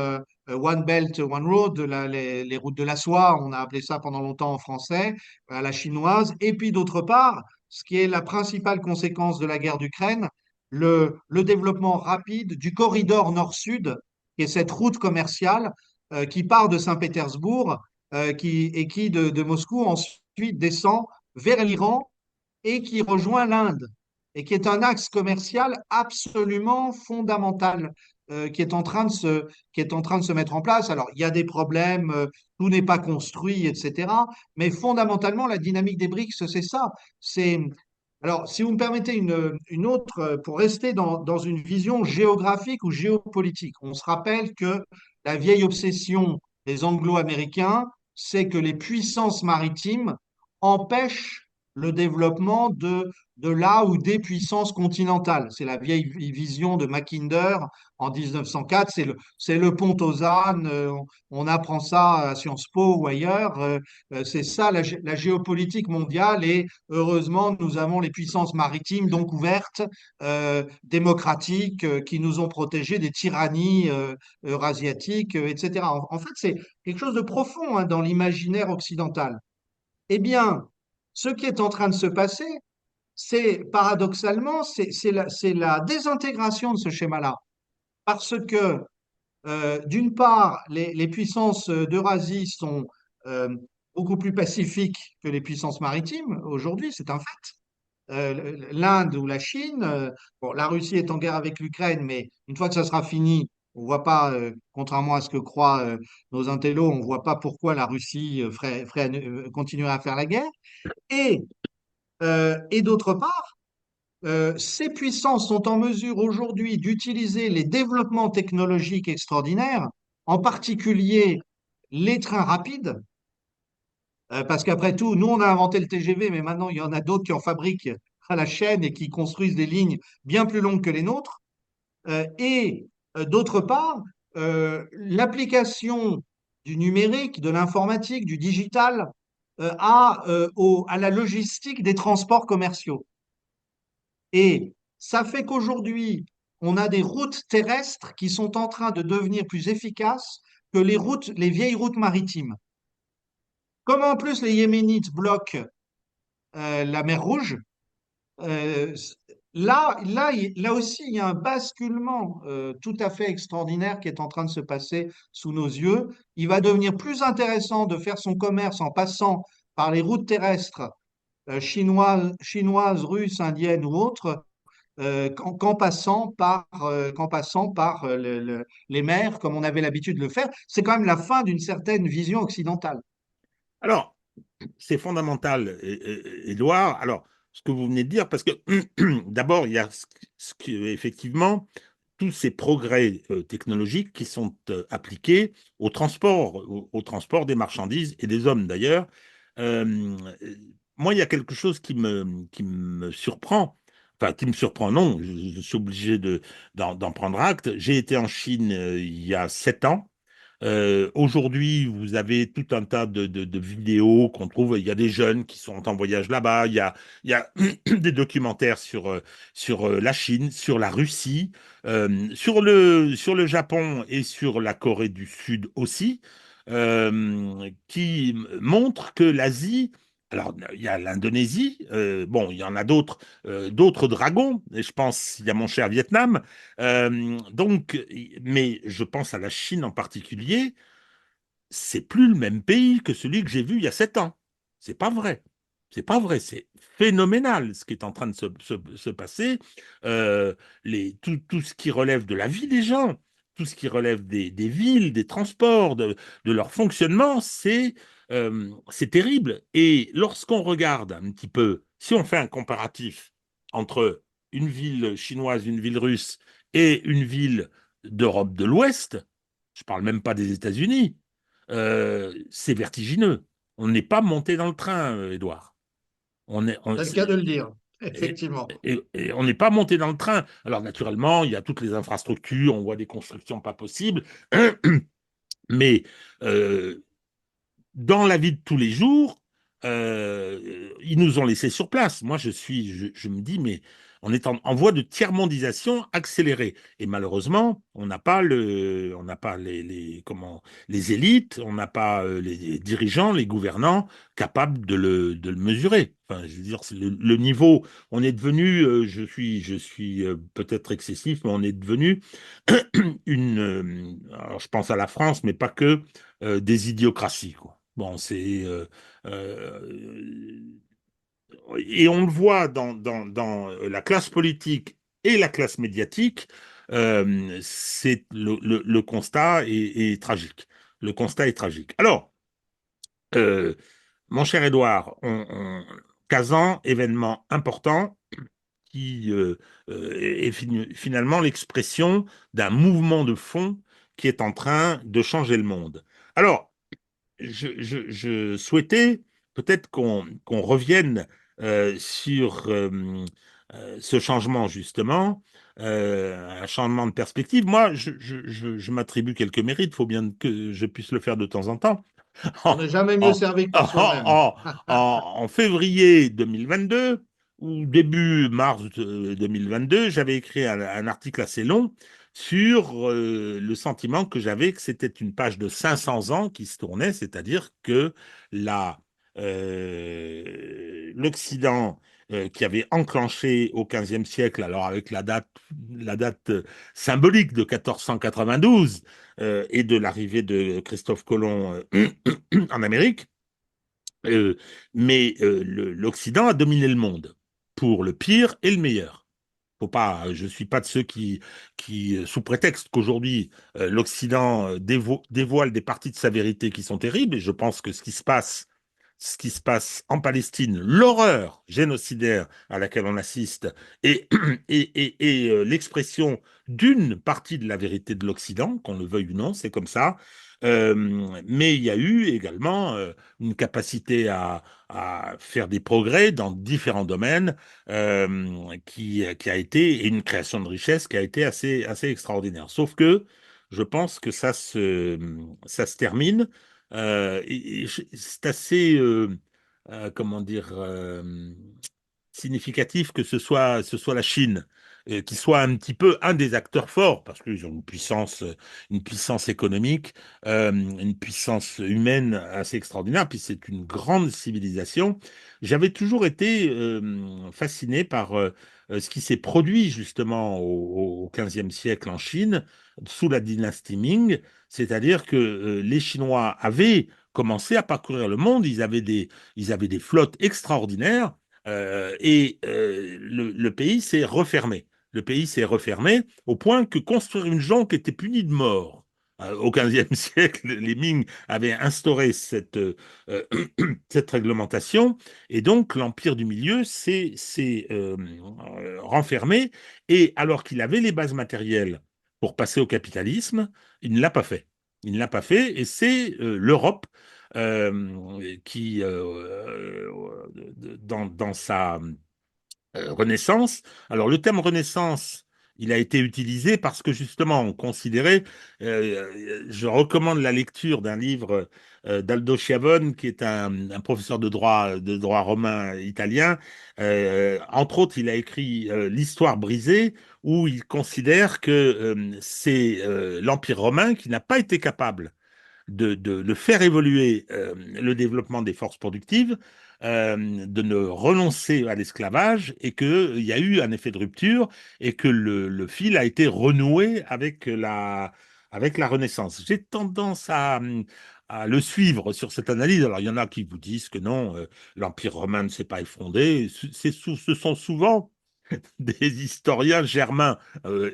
One Belt, One Road, les routes de la soie, on a appelé ça pendant longtemps en français, à la chinoise. Et puis d'autre part, ce qui est la principale conséquence de la guerre d'Ukraine, le développement rapide du corridor nord-sud qui est cette route commerciale qui part de Saint-Pétersbourg et qui, de Moscou, ensuite descend vers l'Iran et qui rejoint l'Inde, et qui est un axe commercial absolument fondamental, qui est en train qui est en train de se mettre en place. Alors, il y a des problèmes, tout n'est pas construit, etc. Mais fondamentalement, la dynamique des BRICS, c'est ça. C'est, alors, si vous me permettez une autre, pour rester dans une vision géographique ou géopolitique, on se rappelle que la vieille obsession des Anglo-Américains, c'est que les puissances maritimes empêchent le développement de là ou des puissances continentales. C'est la vieille vision de Mackinder en 1904, c'est le pont aux ânes, on apprend ça à Sciences Po ou ailleurs, c'est ça la géopolitique mondiale et heureusement nous avons les puissances maritimes donc ouvertes, démocratiques, qui nous ont protégés des tyrannies eurasiatiques, etc. En fait, c'est quelque chose de profond hein, dans l'imaginaire occidental. Eh bien, ce qui est en train de se passer, c'est paradoxalement, c'est la désintégration de ce schéma-là. Parce que, d'une part, les puissances d'Eurasie sont euh, beaucoup plus pacifiques que les puissances maritimes aujourd'hui, c'est un fait. L'Inde ou la Chine, bon, la Russie est en guerre avec l'Ukraine, mais une fois que ça sera fini, on voit pas, contrairement à ce que croient nos intellos, on voit pas pourquoi la Russie continuerait à faire la guerre. Et, et d'autre part, ces puissances sont en mesure aujourd'hui d'utiliser les développements technologiques extraordinaires, en particulier les trains rapides, parce qu'après tout, nous, on a inventé le TGV, mais maintenant, il y en a d'autres qui en fabriquent à la chaîne et qui construisent des lignes bien plus longues que les nôtres. Et d'autre part, l'application du numérique, de l'informatique, du digital à la logistique des transports commerciaux. Et ça fait qu'aujourd'hui, on a des routes terrestres qui sont en train de devenir plus efficaces que les vieilles routes maritimes. Comme en plus les Yéménites bloquent la mer Rouge, euh, là aussi, il y a un basculement tout à fait extraordinaire qui est en train de se passer sous nos yeux. Il va devenir plus intéressant de faire son commerce en passant par les routes terrestres chinoises, russes, indiennes ou autres, qu'en passant par les mers, comme on avait l'habitude de le faire. C'est quand même la fin d'une certaine vision occidentale. Alors, c'est fondamental, Édouard. Alors, ce que vous venez de dire, parce que d'abord, il y a effectivement tous ces progrès technologiques qui sont appliqués au transport des marchandises et des hommes d'ailleurs. Euh, Moi, il y a quelque chose qui me surprend. Enfin, qui me surprend, non, je suis obligé d'en prendre acte. J'ai été en Chine il y a 7 ans. Aujourd'hui, vous avez tout un tas de vidéos qu'on trouve. Il y a des jeunes qui sont en voyage là-bas. Il y a des documentaires sur la Chine, sur la Russie, sur le Japon et sur la Corée du Sud aussi, qui montrent que l'Asie. Alors, il y a l'Indonésie, bon, il y en a d'autres dragons, et je pense, il y a mon cher Vietnam, mais je pense à la Chine en particulier, c'est plus le même pays que celui que j'ai vu il y a 7 ans. C'est pas vrai. C'est pas vrai. C'est phénoménal ce qui est en train de se passer. Tout ce qui relève de la vie des gens, tout ce qui relève des villes, des transports, de leur fonctionnement, c'est terrible. Et lorsqu'on regarde un petit peu, si on fait un comparatif entre une ville chinoise, une ville russe et une ville d'Europe de l'Ouest, je parle même pas des États-Unis, c'est vertigineux. On n'est pas monté dans le train, Édouard. On est, on- C'est le cas de le dire, et, effectivement. et on n'est pas monté dans le train. Alors naturellement, il y a toutes les infrastructures, on voit des constructions pas possibles, mais euh, dans la vie de tous les jours, ils nous ont laissés sur place. Moi, je me dis, mais on est en voie de tiers-mondisation accélérée. Et malheureusement, on n'a pas les élites, on n'a pas les dirigeants, les gouvernants capables de le mesurer. Enfin, je veux dire, c'est le niveau, on est devenu, je suis peut-être excessif, mais on est devenu alors je pense à la France, mais pas que, des idiocraties, quoi. Bon, euh, et on le voit dans la classe politique et la classe médiatique, c'est le constat est tragique. Le constat est tragique. Alors, euh, mon cher Édouard, Kazan, événement important qui est finalement l'expression d'un mouvement de fond qui est en train de changer le monde. Alors, je souhaitais peut-être qu'on revienne sur ce changement, justement, un changement de perspective. Moi, je m'attribue quelques mérites, il faut bien que je puisse le faire de temps en temps. On En, n'est jamais mieux en- servi que par soi-même. en- en février 2022 ou début mars 2022, j'avais écrit un article assez long sur le sentiment que j'avais que c'était une page de 500 ans qui se tournait, c'est-à-dire que la, l'Occident qui avait enclenché au XVe siècle, alors avec la date symbolique de 1492 et de l'arrivée de Christophe Colomb en Amérique, euh, mais l'Occident a dominé le monde pour le pire et le meilleur. Faut pas, je suis pas de ceux qui sous prétexte qu'aujourd'hui l'Occident dévoile des parties de sa vérité qui sont terribles, et je pense que ce qui se passe en Palestine, l'horreur génocidaire à laquelle on assiste, et, l'expression d'une partie de la vérité de l'Occident, qu'on le veuille ou non, c'est comme ça. Mais il y a eu également une capacité à faire des progrès dans différents domaines qui a été, et une création de richesse qui a été assez extraordinaire. Sauf que je pense que ça se termine. C'est assez, comment dire, significatif que ce soit la Chine, qui soit un petit peu un des acteurs forts, parce qu'ils ont une puissance économique, une puissance humaine assez extraordinaire, puis c'est une grande civilisation. J'avais toujours été fasciné par ce qui s'est produit justement au XVe siècle en Chine, sous la dynastie Ming, c'est-à-dire que les Chinois avaient commencé à parcourir le monde, ils avaient des flottes extraordinaires le pays s'est refermé. Le pays s'est refermé au point que construire une jonque était puni de mort. Au XVe siècle, les Ming avaient instauré euh, cette réglementation et donc l'Empire du Milieu s'est renfermé et alors qu'il avait les bases matérielles pour passer au capitalisme, il ne l'a pas fait. Il ne l'a pas fait et c'est l'Europe qui, dans sa Renaissance. Alors, le terme Renaissance, il a été utilisé parce que justement, on considérait, je recommande la lecture d'un livre d'Aldo Schiavone, qui est un professeur de droit romain italien. Entre autres, il a écrit L'Histoire brisée, où il considère que c'est l'Empire romain qui n'a pas été capable de faire évoluer le développement des forces productives, de ne renoncer à l'esclavage et qu'il y a eu un effet de rupture et que le fil a été renoué avec la Renaissance. J'ai tendance à le suivre sur cette analyse. Alors, il y en a qui vous disent que non, l'Empire romain ne s'est pas effondré. Ce sont souvent des historiens germains,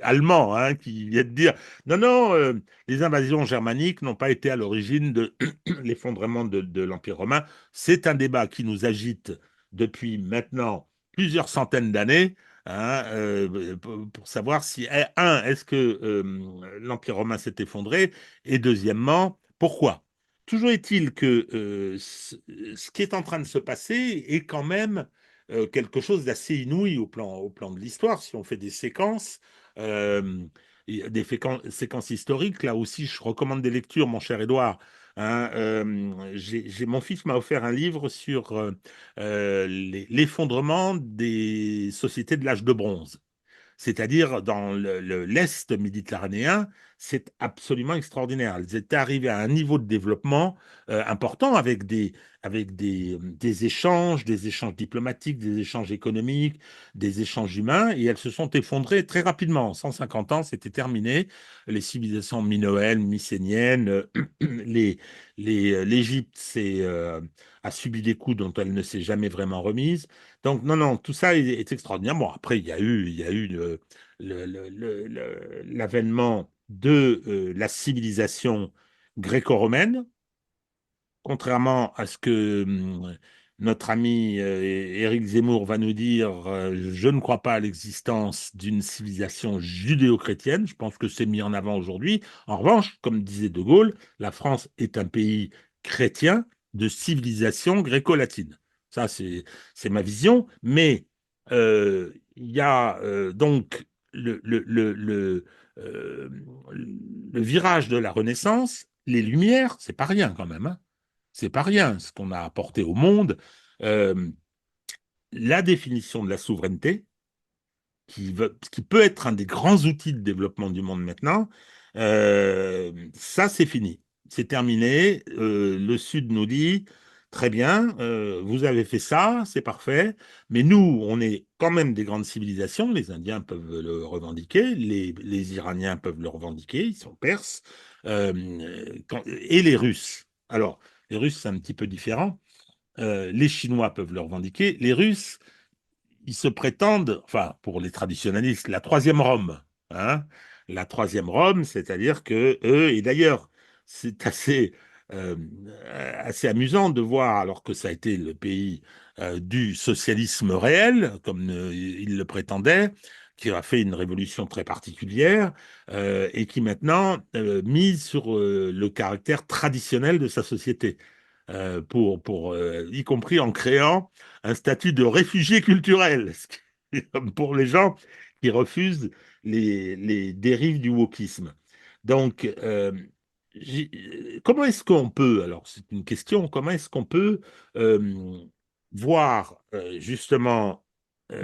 allemands, hein, qui viennent dire non, non, les invasions germaniques n'ont pas été à l'origine de l'effondrement de l'Empire romain. C'est un débat qui nous agite depuis maintenant plusieurs centaines d'années. Hein, pour savoir si, est-ce que l'Empire romain s'est effondré? Et deuxièmement, pourquoi? Toujours est-il que ce qui est en train de se passer est quand même quelque chose d'assez inouï au plan de l'histoire. Si on fait des séquences, séquences historiques, là aussi, je recommande des lectures, mon cher Édouard, hein. Mon fils m'a offert un livre sur l'effondrement des sociétés de l'âge de bronze. C'est-à-dire dans l'Est méditerranéen, c'est absolument extraordinaire. Ils étaient arrivés à un niveau de développement important avec des échanges diplomatiques, des échanges économiques, des échanges humains, et elles se sont effondrées très rapidement. En 150 ans, c'était terminé. Les civilisations minoennes, mycéniennes, les, l'Égypte a subi des coups dont elle ne s'est jamais vraiment remise. Donc, non, non, tout ça est extraordinaire. Bon, après, il y a eu l'avènement de la civilisation gréco-romaine, contrairement à ce que notre ami Éric Zemmour va nous dire, je ne crois pas à l'existence d'une civilisation judéo-chrétienne. Je pense que c'est mis en avant aujourd'hui. En revanche, comme disait De Gaulle, la France est un pays chrétien de civilisation gréco-latine. Ça, c'est ma vision. Mais il y a donc euh, le virage de la Renaissance, les Lumières, c'est pas rien quand même, hein. C'est pas rien ce qu'on a apporté au monde. Euh, la définition de la souveraineté, qui peut être un des grands outils de développement du monde maintenant, ça c'est fini. C'est terminé. Le Sud nous dit, très bien, vous avez fait ça, c'est parfait, mais nous, on est quand même des grandes civilisations. Les Indiens peuvent le revendiquer, les Iraniens peuvent le revendiquer, ils sont perses, et les Russes. Alors, les Russes, c'est un petit peu différent. Les Chinois peuvent le revendiquer. Les Russes, ils se prétendent, enfin, pour les traditionalistes, la troisième Rome, hein, la troisième Rome, c'est-à-dire que eux, et d'ailleurs, c'est assez amusant de voir, alors que ça a été le pays du socialisme réel, comme ils le prétendaient, qui a fait une révolution très particulière et qui maintenant mise sur le caractère traditionnel de sa société, y compris en créant un statut de réfugié culturel, pour les gens qui refusent les dérives du wokisme. Donc, comment est-ce qu'on peut, alors c'est une question, comment est-ce qu'on peut euh, voir justement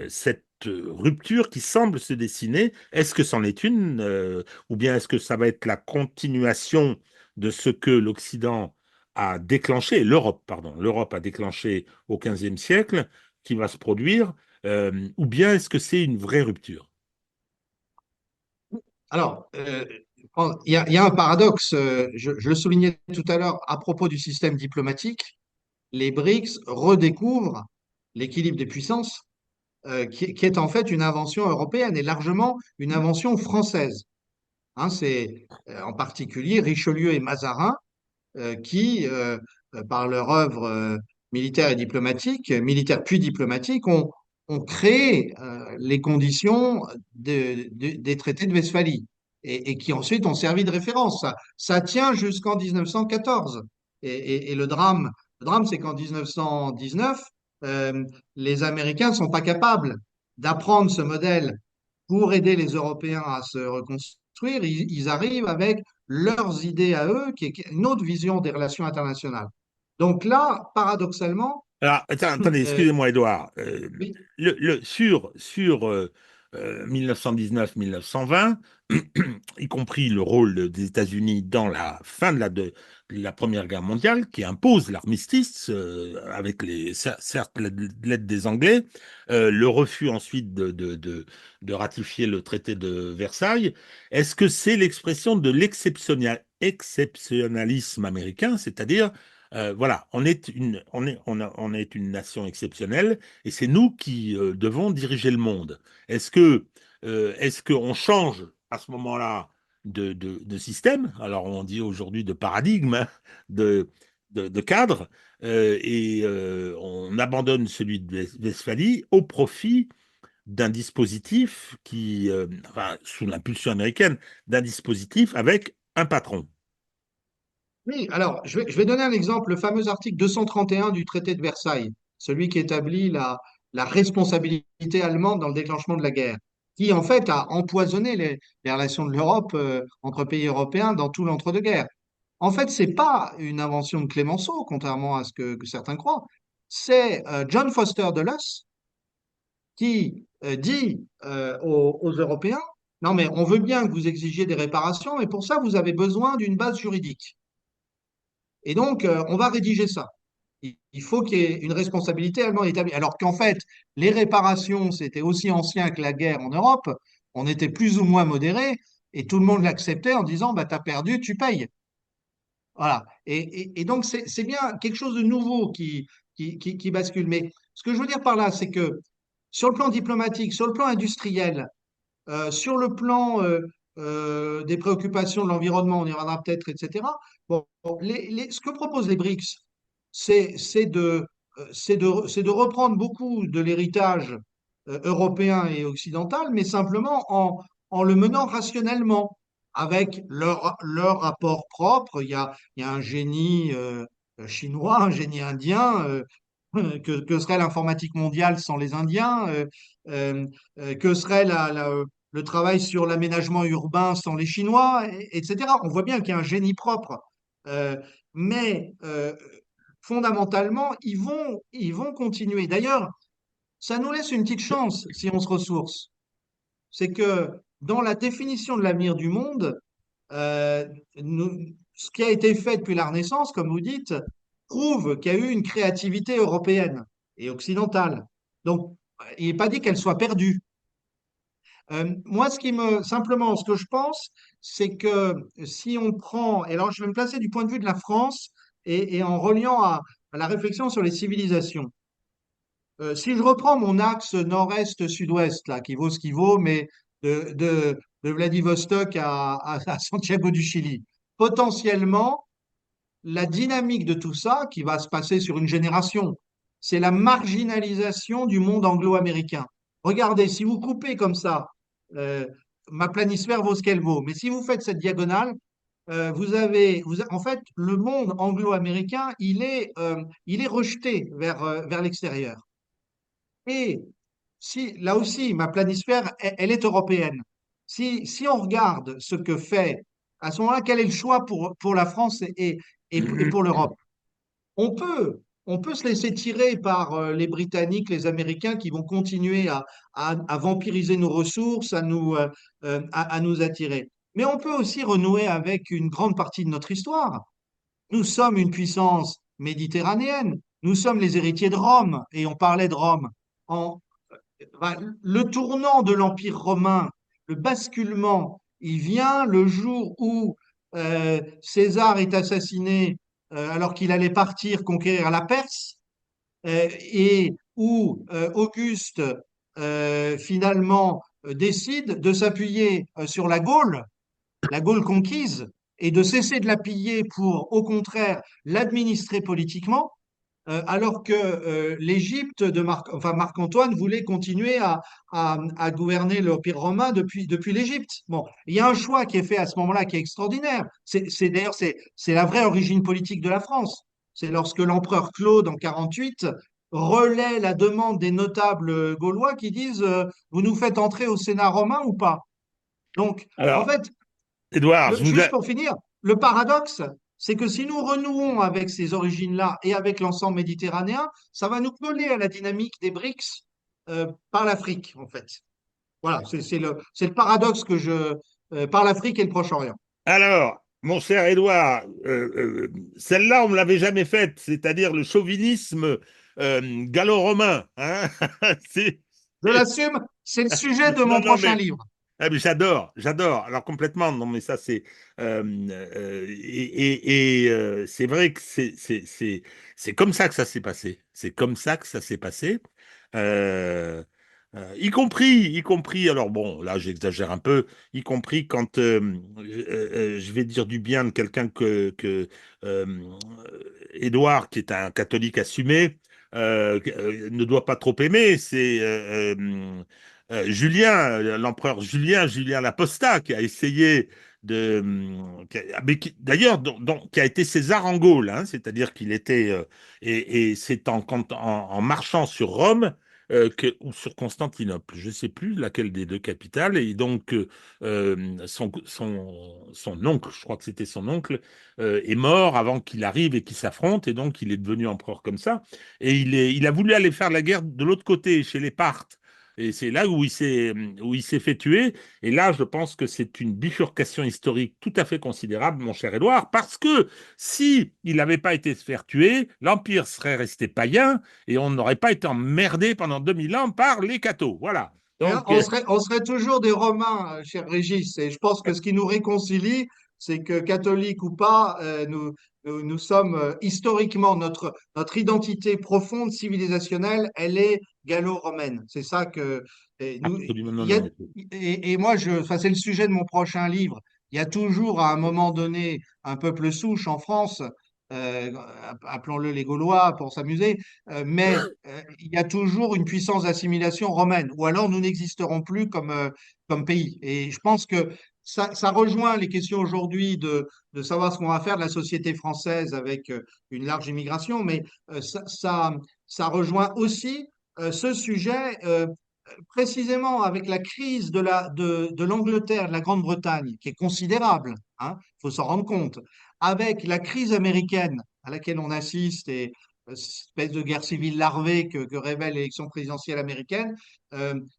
cette rupture qui semble se dessiner? Est-ce que c'en est une, ou bien est-ce que ça va être la continuation de ce que l'Occident a déclenché, l'Europe, pardon, l'Europe a déclenché au XVe siècle, qui va se produire, ou bien est-ce que c'est une vraie rupture? Alors, il y a un paradoxe, je le soulignais tout à l'heure à propos du système diplomatique. Les BRICS redécouvrent l'équilibre des puissances, qui est en fait une invention européenne et largement une invention française. Hein, c'est en particulier Richelieu et Mazarin qui, par leur œuvre militaire et diplomatique, militaire puis diplomatique, ont créé les conditions des traités de Westphalie et qui ensuite ont servi de référence. Ça tient jusqu'en 1914. Et le drame, c'est qu'en 1919, euh, les Américains ne sont pas capables d'apprendre ce modèle pour aider les Européens à se reconstruire. Ils arrivent avec leurs idées à eux, qui est une autre vision des relations internationales. Donc là, paradoxalement, Alors, attendez, euh, excusez-moi, Edouard. oui, Sur 1919-1920, y compris le rôle des États-Unis dans la fin de la Première Guerre mondiale, qui impose l'armistice avec certes l'aide des Anglais, le refus ensuite de ratifier le traité de Versailles. Est-ce que c'est l'expression de l'exceptionnalisme américain, c'est-à-dire voilà, on est une nation exceptionnelle et c'est nous qui devons diriger le monde. Est-ce qu'on change à ce moment-là de système? Alors on dit aujourd'hui de paradigme, hein, de, de cadre, et on abandonne celui de Westphalie au profit d'un dispositif enfin, sous l'impulsion américaine, d'un dispositif avec un patron. oui. Alors, je vais donner un exemple, le fameux article 231 du traité de Versailles, celui qui établit la responsabilité allemande dans le déclenchement de la guerre, qui en fait a empoisonné les relations de l'Europe entre pays européens dans tout l'entre-deux-guerres. En fait, c'est pas une invention de Clémenceau, contrairement à ce que certains croient. C'est John Foster Dulles qui dit aux Européens, non mais on veut bien que vous exigiez des réparations, mais pour ça, vous avez besoin d'une base juridique. Et donc, on va rédiger ça. Il faut qu'il y ait une responsabilité allemande établie. Alors qu'en fait, les réparations, c'était aussi ancien que la guerre en Europe. On était plus ou moins modéré et tout le monde l'acceptait en disant, bah, t'as perdu, tu payes. Voilà. Et donc, c'est bien quelque chose de nouveau qui bascule. Mais ce que je veux dire par là, c'est que sur le plan diplomatique, sur le plan industriel, sur le plan des préoccupations de l'environnement, on y reviendra peut-être, etc. Bon, ce que proposent les BRICS, c'est de reprendre beaucoup de l'héritage européen et occidental, mais simplement en le menant rationnellement, avec leur rapport propre. Il y a un génie chinois, un génie indien. Que serait l'informatique mondiale sans les Indiens? Euh, que serait le travail sur l'aménagement urbain sans les Chinois, etc. On voit bien qu'il y a un génie propre. Euh, mais fondamentalement, ils vont continuer. D'ailleurs, ça nous laisse une petite chance si on se ressource. C'est que dans la définition de l'avenir du monde, euh, ce qui a été fait depuis la Renaissance, comme vous dites, prouve qu'il y a eu une créativité européenne et occidentale. Donc, il n'est pas dit qu'elle soit perdue. Moi, simplement, ce que je pense, c'est que si on prend, et alors je vais me placer du point de vue de la France et en reliant à la réflexion sur les civilisations. Si je reprends mon axe nord-est-sud-ouest, là, qui vaut ce qui vaut, mais de Vladivostok à Santiago du Chili, potentiellement, la dynamique de tout ça, qui va se passer sur une génération, c'est la marginalisation du monde anglo-américain. Regardez, si vous coupez comme ça, euh, ma planisphère vaut ce qu'elle vaut, mais si vous faites cette diagonale, en fait, le monde anglo-américain, il est rejeté vers l'extérieur. Et si, là aussi, ma planisphère, elle est européenne. Si on regarde ce que fait, à ce moment-là, quel est le choix pour la France et pour l'Europe? On peut se laisser tirer par les Britanniques, les Américains qui vont continuer à vampiriser nos ressources, à nous attirer. Mais on peut aussi renouer avec une grande partie de notre histoire. Nous sommes une puissance méditerranéenne. Nous sommes les héritiers de Rome, et on parlait de Rome. En, le tournant de l'Empire romain, le basculement, il vient le jour où César est assassiné alors qu'il allait partir conquérir la Perse, et où Auguste finalement décide de s'appuyer sur la Gaule conquise, et de cesser de la piller pour, au contraire, l'administrer politiquement, alors que l'Égypte de Marc-Antoine voulait continuer à gouverner l'Empire romain depuis l'Égypte. Bon, il y a un choix qui est fait à ce moment-là qui est extraordinaire. D'ailleurs, c'est la vraie origine politique de la France. C'est lorsque l'empereur Claude, en 48, relaie la demande des notables gaulois qui disent vous nous faites entrer au Sénat romain ou pas? Donc, en Alors, fait, Édouard, je juste voudrais. pour finir, le paradoxe, c'est que si nous renouons avec ces origines-là et avec l'ensemble méditerranéen, ça va nous coller à la dynamique des BRICS par l'Afrique, en fait. Voilà, c'est le paradoxe par l'Afrique et le Proche-Orient. Alors, mon cher Édouard, celle-là, on me l'avait jamais faite, c'est-à-dire le chauvinisme gallo-romain. Hein. C'est- Je l'assume, c'est le sujet de Non, mon non, prochain mais livre. ah, mais j'adore, j'adore. Alors complètement, non, mais ça c'est c'est vrai que c'est comme ça que ça s'est passé. C'est comme ça que ça s'est passé. Euh, y compris. Alors bon, là j'exagère un peu. Y compris quand je vais dire du bien de quelqu'un que euh, Édouard, qui est un catholique assumé, ne doit pas trop aimer. C'est Julien, l'empereur Julien, Julien l'Apostat, qui a essayé mais d'ailleurs, qui a été César en Gaule, hein, c'est-à-dire qu'il était, et c'est en marchant sur Rome ou sur Constantinople, je ne sais plus laquelle des deux capitales, et donc son oncle, je crois que c'était son oncle, est mort avant qu'il arrive et qu'il s'affronte, et donc il est devenu empereur comme ça, et il a voulu aller faire la guerre de l'autre côté, chez les Parthes. Et c'est là où il s'est fait tuer. Et là, je pense que c'est une bifurcation historique tout à fait considérable, mon cher Édouard, parce que si il n'avait pas été se faire tuer, l'Empire serait resté païen et on n'aurait pas été emmerdé pendant 2000 ans par les cathos. Voilà. Hein, Donc, on serait toujours des Romains, cher Régis. Et je pense que ce qui nous réconcilie, c'est que catholiques ou pas, nous sommes historiquement, notre identité profonde, civilisationnelle, elle est gallo-romaine. C'est ça que. absolument, Il non, y a, non. et moi, enfin, c'est le sujet de mon prochain livre. Il y a toujours, à un moment donné, un peuple souche en France, euh, appelons-le les Gaulois pour s'amuser, mais il y a toujours une puissance d'assimilation romaine, ou alors nous n'existerons plus comme pays. Et je pense que ça rejoint les questions aujourd'hui de savoir ce qu'on va faire de la société française avec une large immigration, mais ça rejoint aussi ce sujet précisément avec la crise de l'Angleterre, de la Grande-Bretagne, qui est considérable, hein, il faut s'en rendre compte, avec la crise américaine à laquelle on assiste et espèce de guerre civile larvée que révèle l'élection présidentielle américaine,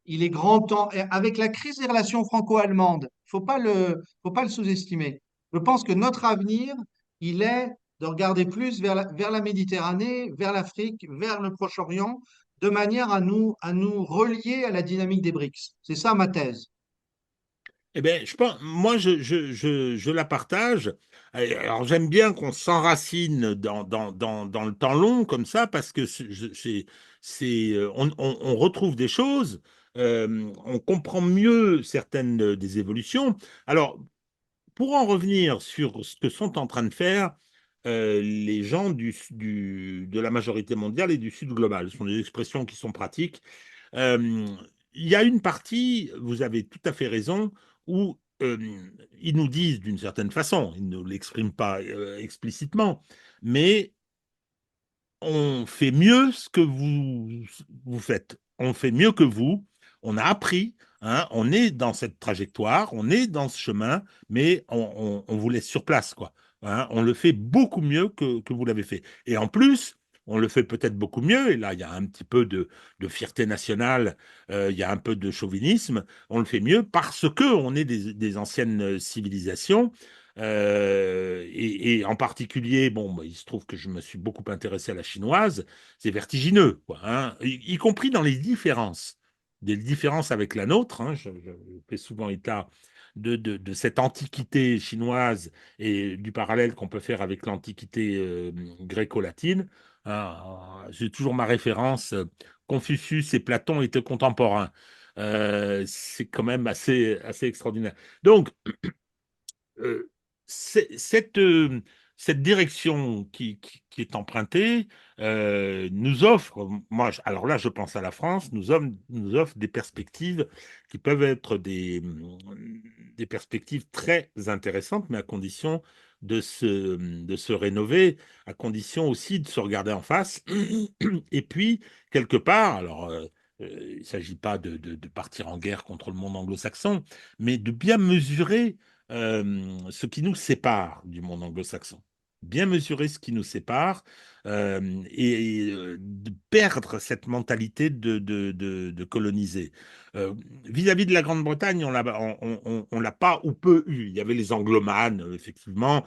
il est grand temps, et avec la crise des relations franco-allemandes, faut pas le sous-estimer. Je pense que notre avenir, il est de regarder plus vers la Méditerranée, vers l'Afrique, vers le Proche-Orient, de manière à nous relier à la dynamique des BRICS. C'est ça ma thèse. Eh bien, je pense, moi, je la partage. Alors, j'aime bien qu'on s'enracine dans le temps long comme ça, parce que on retrouve des choses, on comprend mieux certaines des évolutions. Alors, pour en revenir sur ce que sont en train de faire les gens de la majorité mondiale et du Sud global, ce sont des expressions qui sont pratiques. Euh, il y a une partie, vous avez tout à fait raison, où ils nous disent d'une certaine façon, ils ne l'expriment pas explicitement, mais on fait mieux ce que vous faites. On fait mieux que vous. On a appris, hein, on est dans cette trajectoire, on est dans ce chemin, mais on vous laisse sur place, quoi. Hein, on le fait beaucoup mieux que vous l'avez fait. Et en plus, on le fait peut-être beaucoup mieux, et là, il y a un petit peu de fierté nationale, il y a un peu de chauvinisme, on le fait mieux parce que on est des anciennes civilisations et en particulier, bon, bah, il se trouve que je me suis beaucoup intéressé à la chinoise, c'est vertigineux, quoi, hein, y compris dans les différences, des différences avec la nôtre. Hein, je fais souvent état de cette antiquité chinoise et du parallèle qu'on peut faire avec l'antiquité gréco-latine. Hein, j'ai toujours ma référence, Confucius et Platon étaient contemporains. C'est quand même assez extraordinaire. Donc, euh, cette, cette direction qui est empruntée nous offre, alors là, je pense à la France, nous offre des perspectives qui peuvent être des perspectives très intéressantes, mais à condition de se rénover, à condition aussi de se regarder en face. Et puis, quelque part, alors, il ne s'agit pas de partir en guerre contre le monde anglo-saxon, mais de bien mesurer ce qui nous sépare du monde anglo-saxon. Bien mesurer ce qui nous sépare et de perdre cette mentalité de coloniser. Vis-à-vis de la Grande-Bretagne, on l'a pas ou peu eu. Il y avait les anglomanes, effectivement,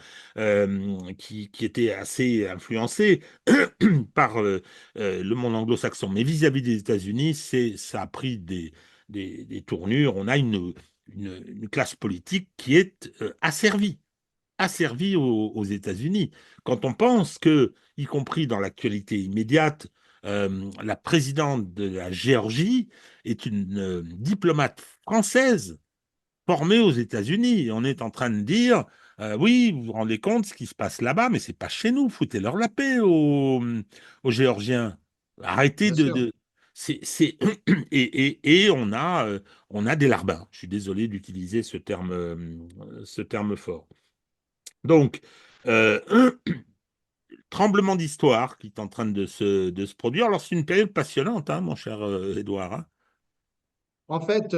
qui étaient assez influencés par le monde anglo-saxon. Mais vis-à-vis des États-Unis, ça a pris des tournures. On a une classe politique qui est asservie aux États-Unis. Quand on pense que, y compris dans l'actualité immédiate, la présidente de la Géorgie est une diplomate française formée aux États-Unis. On est en train de dire, oui, vous vous rendez compte ce qui se passe là-bas, mais c'est pas chez nous. Foutez-leur la paix aux Géorgiens. Arrêtez Bien sûr. c'est et on a des larbins. Je suis désolé d'utiliser ce terme fort. Donc, euh, tremblement d'histoire qui est en train de se produire. Alors, c'est une période passionnante, hein, mon cher Édouard, hein. En fait,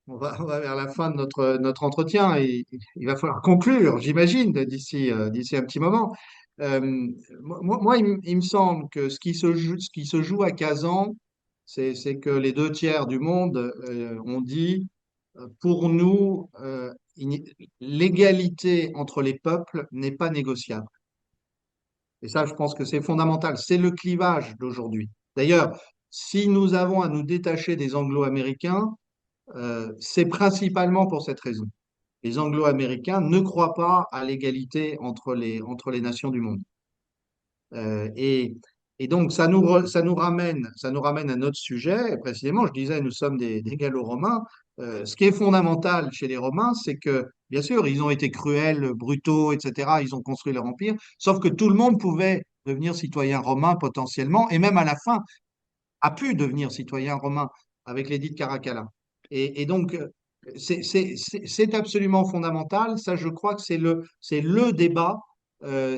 on va vers la fin de notre entretien et il va falloir conclure, j'imagine, d'ici un petit moment. Euh, il me semble que ce qui se joue à Kazan, c'est que les deux tiers du monde ont dit, pour nous, l'égalité entre les peuples n'est pas négociable. Et ça, je pense que c'est fondamental. C'est le clivage d'aujourd'hui. D'ailleurs, si nous avons à nous détacher des Anglo-Américains, c'est principalement pour cette raison. Les Anglo-Américains ne croient pas à l'égalité entre les nations du monde. Euh, et, et donc, ça nous ramène à notre sujet. Et précisément, je disais, nous sommes des Gallo-Romains. Ce qui est fondamental chez les Romains, c'est que, bien sûr, ils ont été cruels, brutaux, etc. Ils ont construit leur empire, sauf que tout le monde pouvait devenir citoyen romain potentiellement, et même à la fin, a pu devenir citoyen romain avec l'édit de Caracalla. Et donc, c'est absolument fondamental. Ça, je crois que c'est le débat.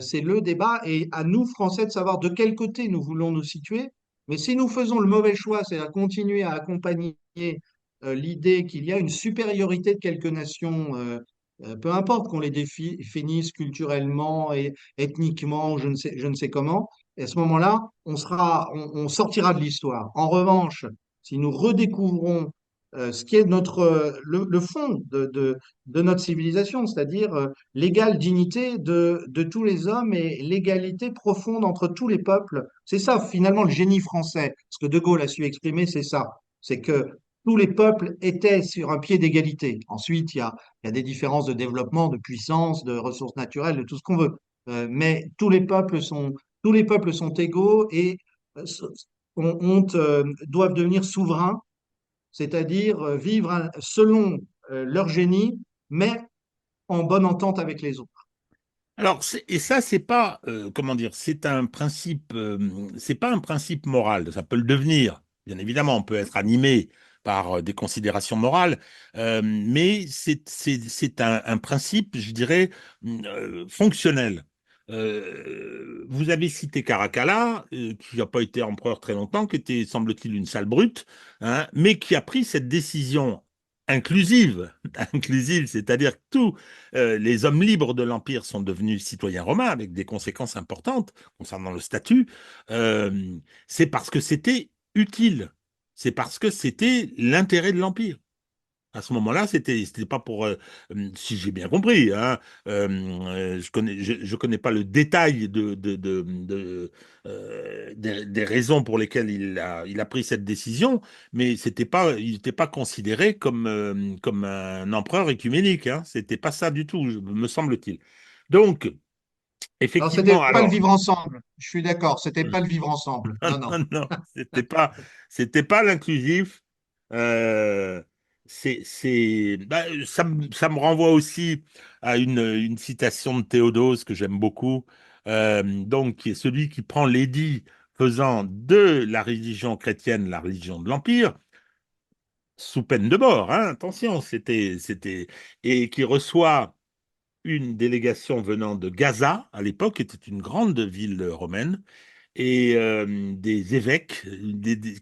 C'est le débat. Et à nous, Français, de savoir de quel côté nous voulons nous situer. Mais si nous faisons le mauvais choix, c'est-à-dire continuer à accompagner l'idée qu'il y a une supériorité de quelques nations, peu importe qu'on les définisse culturellement et ethniquement, je ne sais comment, et à ce moment-là, on sortira de l'histoire. En revanche, si nous redécouvrons ce qui est le fond de notre civilisation, c'est-à-dire l'égale dignité de tous les hommes et l'égalité profonde entre tous les peuples, c'est ça finalement le génie français. Ce que De Gaulle a su exprimer, c'est ça. C'est que tous les peuples étaient sur un pied d'égalité. Ensuite, il y a des différences de développement, de puissance, de ressources naturelles, de tout ce qu'on veut. Mais tous les peuples sont égaux et euh, doivent devenir souverains, c'est-à-dire vivre selon leur génie, mais en bonne entente avec les autres. Alors, et ça, c'est pas, comment dire, c'est pas un principe moral. Ça peut le devenir. Bien évidemment, on peut être animé par des considérations morales, mais c'est un principe, je dirais, fonctionnel. Vous avez cité Caracalla, qui n'a pas été empereur très longtemps, qui était, semble-t-il, une sale brute, hein, mais qui a pris cette décision inclusive, inclusive, c'est-à-dire que tous les hommes libres de l'Empire sont devenus citoyens romains avec des conséquences importantes concernant le statut. Euh, c'est parce que c'était utile. C'est parce que c'était l'intérêt de l'Empire. À ce moment-là, c'était pas pour, si j'ai bien compris, hein, je connais pas le détail des raisons pour lesquelles il a pris cette décision, mais il n'était pas considéré comme un empereur écuménique, hein. C'était pas ça du tout, me semble-t-il. Donc, Alors, c'était effectivement, pas le alors, vivre ensemble. Je suis d'accord, c'était pas le vivre ensemble. non, Non, non. non, non, c'était pas l'inclusif. Euh, ça me renvoie aussi à une citation de Théodose que j'aime beaucoup, donc qui est celui qui prend l'édit faisant de la religion chrétienne la religion de l'Empire, sous peine de mort, hein, attention, et qui reçoit une délégation venant de Gaza, à l'époque, qui était une grande ville romaine, et des évêques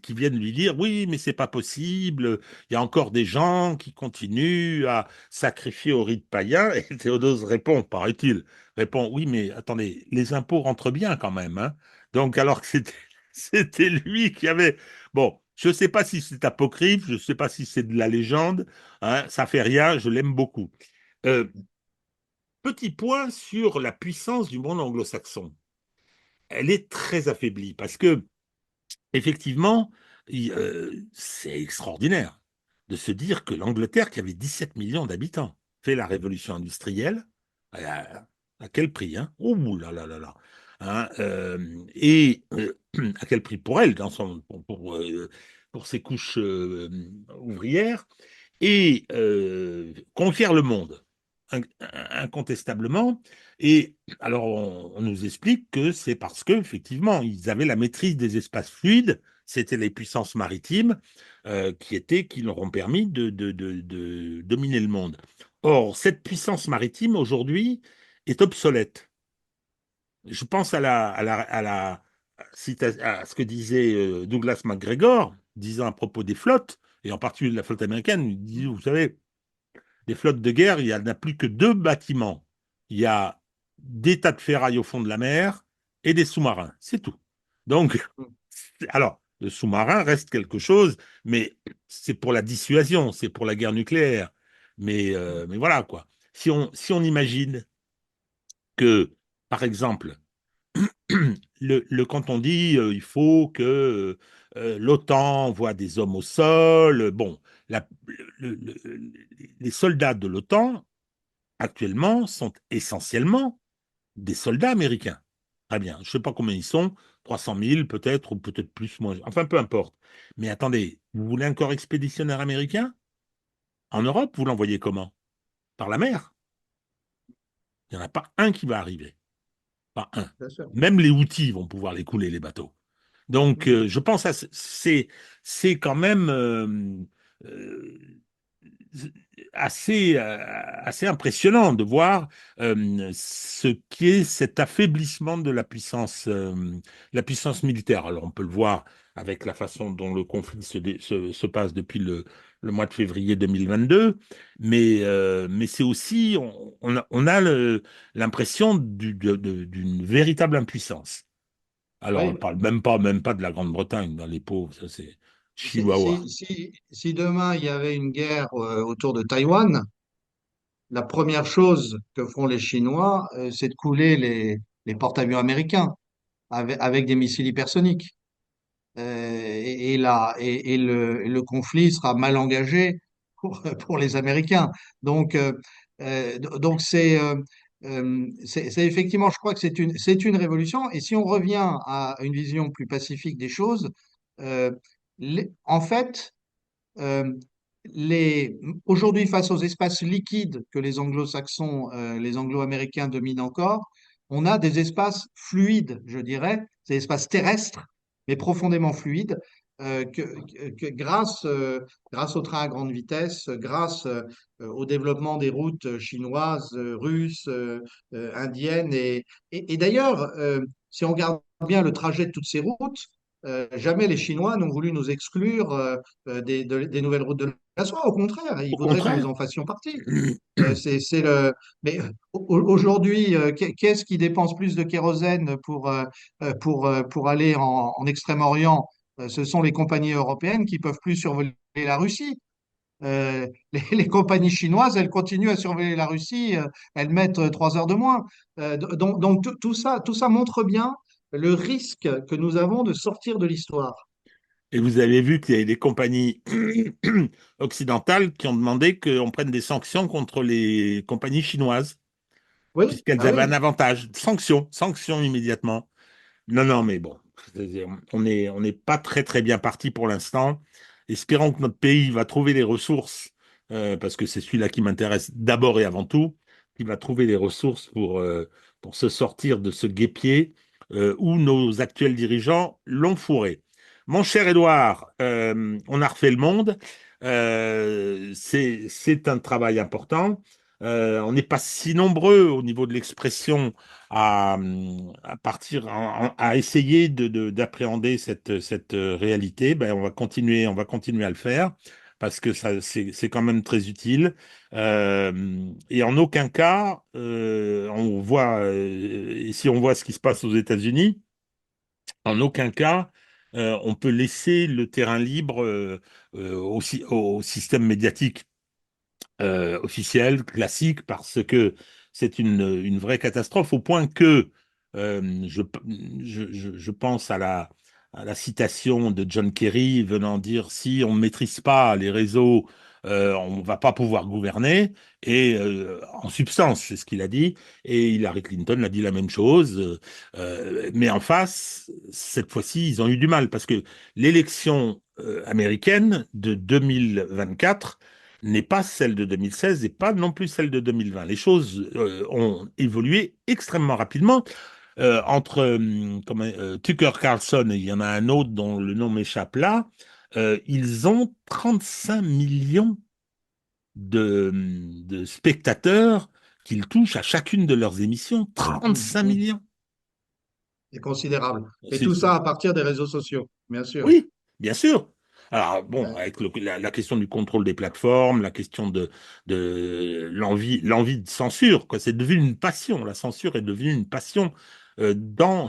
qui viennent lui dire, oui, mais c'est pas possible, il y a encore des gens qui continuent à sacrifier au rite païen. Et Théodose répond, paraît-il, répond, oui, mais attendez, les impôts rentrent bien quand même, hein. Donc, alors que c'était c'était lui qui avait... Bon, je ne sais pas si c'est apocryphe, je ne sais pas si c'est de la légende, hein, ça fait rien, je l'aime beaucoup. Euh, Petit point sur la puissance du monde anglo-saxon. Elle est très affaiblie parce que effectivement, c'est extraordinaire de se dire que l'Angleterre, qui avait 17 millions d'habitants, fait la révolution industrielle. À quel prix, hein? Oh là là là là. Hein, et à quel prix pour elle, pour ses couches ouvrières, et conquiert le monde, incontestablement. Et alors, on nous explique que c'est parce qu'effectivement, ils avaient la maîtrise des espaces fluides, c'était les puissances maritimes qui leur ont permis de dominer le monde. Or, cette puissance maritime, aujourd'hui, est obsolète. je pense à ce que disait Douglas MacGregor, disant à propos des flottes, et en particulier de la flotte américaine, il dit, vous savez, les flottes de guerre, il n'y en a plus que deux bâtiments. Il y a des tas de ferraille au fond de la mer et des sous-marins. C'est tout. Donc, alors, le sous-marin reste quelque chose, mais c'est pour la dissuasion, c'est pour la guerre nucléaire. Mais voilà, quoi. Si on imagine que, par exemple, quand on dit il faut que l'OTAN envoie des hommes au sol, bon, la- les soldats de l'OTAN actuellement sont essentiellement des soldats américains. Très bien, je ne sais pas combien ils sont, 300 000 peut-être, ou peut-être plus, moins, enfin peu importe. Mais attendez, vous voulez un corps expéditionnaire américain en Europe, vous l'envoyez comment? Par la mer? Il n'y en a pas un qui va arriver. Pas un. Bien sûr. Même les outils vont pouvoir les couler, les bateaux. Donc, Mhm. je pense à c'est quand même euh, assez impressionnant de voir ce qu'est cet affaiblissement de la puissance militaire. Alors, on peut le voir avec la façon dont le conflit se passe depuis le mois de février 2022, mais c'est aussi, on a l'impression d'une véritable impuissance. Alors, on ne Oui, parle même pas de la Grande-Bretagne, dans les pauvres, ça c'est Chihuahua. si demain il y avait une guerre autour de Taïwan, la première chose que font les Chinois, c'est de couler les porte-avions américains avec des missiles hypersoniques. Et le conflit sera mal engagé pour les Américains. Donc, donc c'est effectivement, je crois que c'est une révolution. Et si on revient à une vision plus pacifique des choses, euh, en fait, euh, aujourd'hui, face aux espaces liquides que les anglo-saxons, les anglo-américains dominent encore, on a des espaces fluides, je dirais, des espaces terrestres, mais profondément fluides, grâce au train à grande vitesse, grâce au développement des routes chinoises, russes, indiennes. Et d'ailleurs, si on regarde bien le trajet de toutes ces routes, jamais les Chinois n'ont voulu nous exclure des nouvelles routes de la soie. Au contraire, ils Au voudraient que nous contraire. en fassions partie. C'est le. Mais aujourd'hui, qu'est-ce qui dépense plus de kérosène pour aller en Extrême-Orient? Ce sont les compagnies européennes qui peuvent plus survoler la Russie. Les compagnies chinoises, elles continuent à surveiller la Russie, elles mettent 3 heures de moins. Donc tout ça montre bien le risque que nous avons de sortir de l'histoire. Et vous avez vu qu'il y a des compagnies occidentales qui ont demandé qu'on prenne des sanctions contre les compagnies chinoises, Oui, puisqu'elles ah avaient un oui, avantage. Sanctions immédiatement. Non, non, mais bon, c'est-à-dire, on n'est pas très très bien parti pour l'instant. Espérons que notre pays va trouver les ressources, parce que c'est celui-là qui m'intéresse d'abord et avant tout, qui va trouver les ressources pour se sortir de ce guêpier où nos actuels dirigeants l'ont fourré. Mon cher Édouard, on a refait le monde. C'est un travail important. On n'est pas si nombreux au niveau de l'expression à, à essayer d'appréhender cette réalité. Ben, on va continuer à le faire parce que ça, c'est quand même très utile. Et en aucun cas, on voit, et si on voit ce qui se passe aux États-Unis, en aucun cas, on peut laisser le terrain libre au système médiatique officielle, classique, parce que c'est une vraie catastrophe, au point que je pense à la citation de John Kerry venant dire si on ne maîtrise pas les réseaux, on ne va pas pouvoir gouverner. Et en substance, c'est ce qu'il a dit. Et Hillary Clinton a dit la même chose. Mais en face, cette fois-ci, ils ont eu du mal parce que l'élection américaine de 2024 n'est pas celle de 2016 et pas non plus celle de 2020. Les choses ont évolué extrêmement rapidement. Entre Tucker Carlson et il y en a un autre dont le nom m'échappe là, ils ont 35 millions de spectateurs qu'ils touchent à chacune de leurs émissions. 35 Mhm. millions. C'est considérable. Et C'est, tout c'est- ça à partir des réseaux sociaux, bien sûr. Oui, bien sûr. Alors, bon, Ouais. avec la question du contrôle des plateformes, la question de l'envie de censure, quoi. C'est devenu une passion. La censure est devenue une passion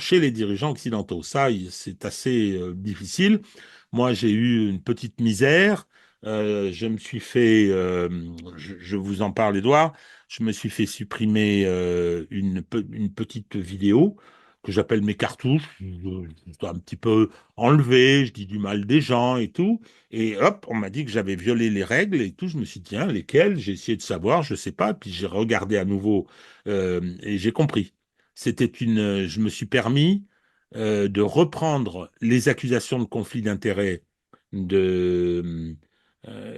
chez les dirigeants occidentaux. Ça, c'est assez difficile. Moi, j'ai eu une petite misère. Je me suis fait, je vous en parle, Edouard, je me suis fait supprimer une petite vidéo que j'appelle mes cartouches. Je dois un petit peu enlevé, je dis du mal des gens et tout. Et hop, on m'a dit que j'avais violé les règles et tout. Je me suis dit, tiens, lesquelles? J'ai essayé de savoir, je sais pas. Puis j'ai regardé à nouveau et j'ai compris. Je me suis permis de reprendre les accusations de conflit d'intérêts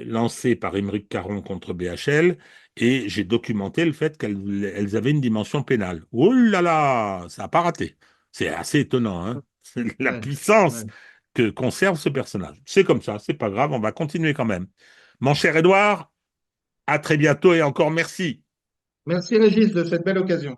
lancées par Émeric Caron contre BHL et j'ai documenté le fait qu'elles avaient une dimension pénale. Oh là là, ça n'a pas raté. C'est assez étonnant, hein? La Ouais. puissance Ouais. que conserve ce personnage. C'est comme ça, c'est pas grave, on va continuer quand même. Mon cher Edouard, à très bientôt et encore merci. Merci Régis de cette belle occasion.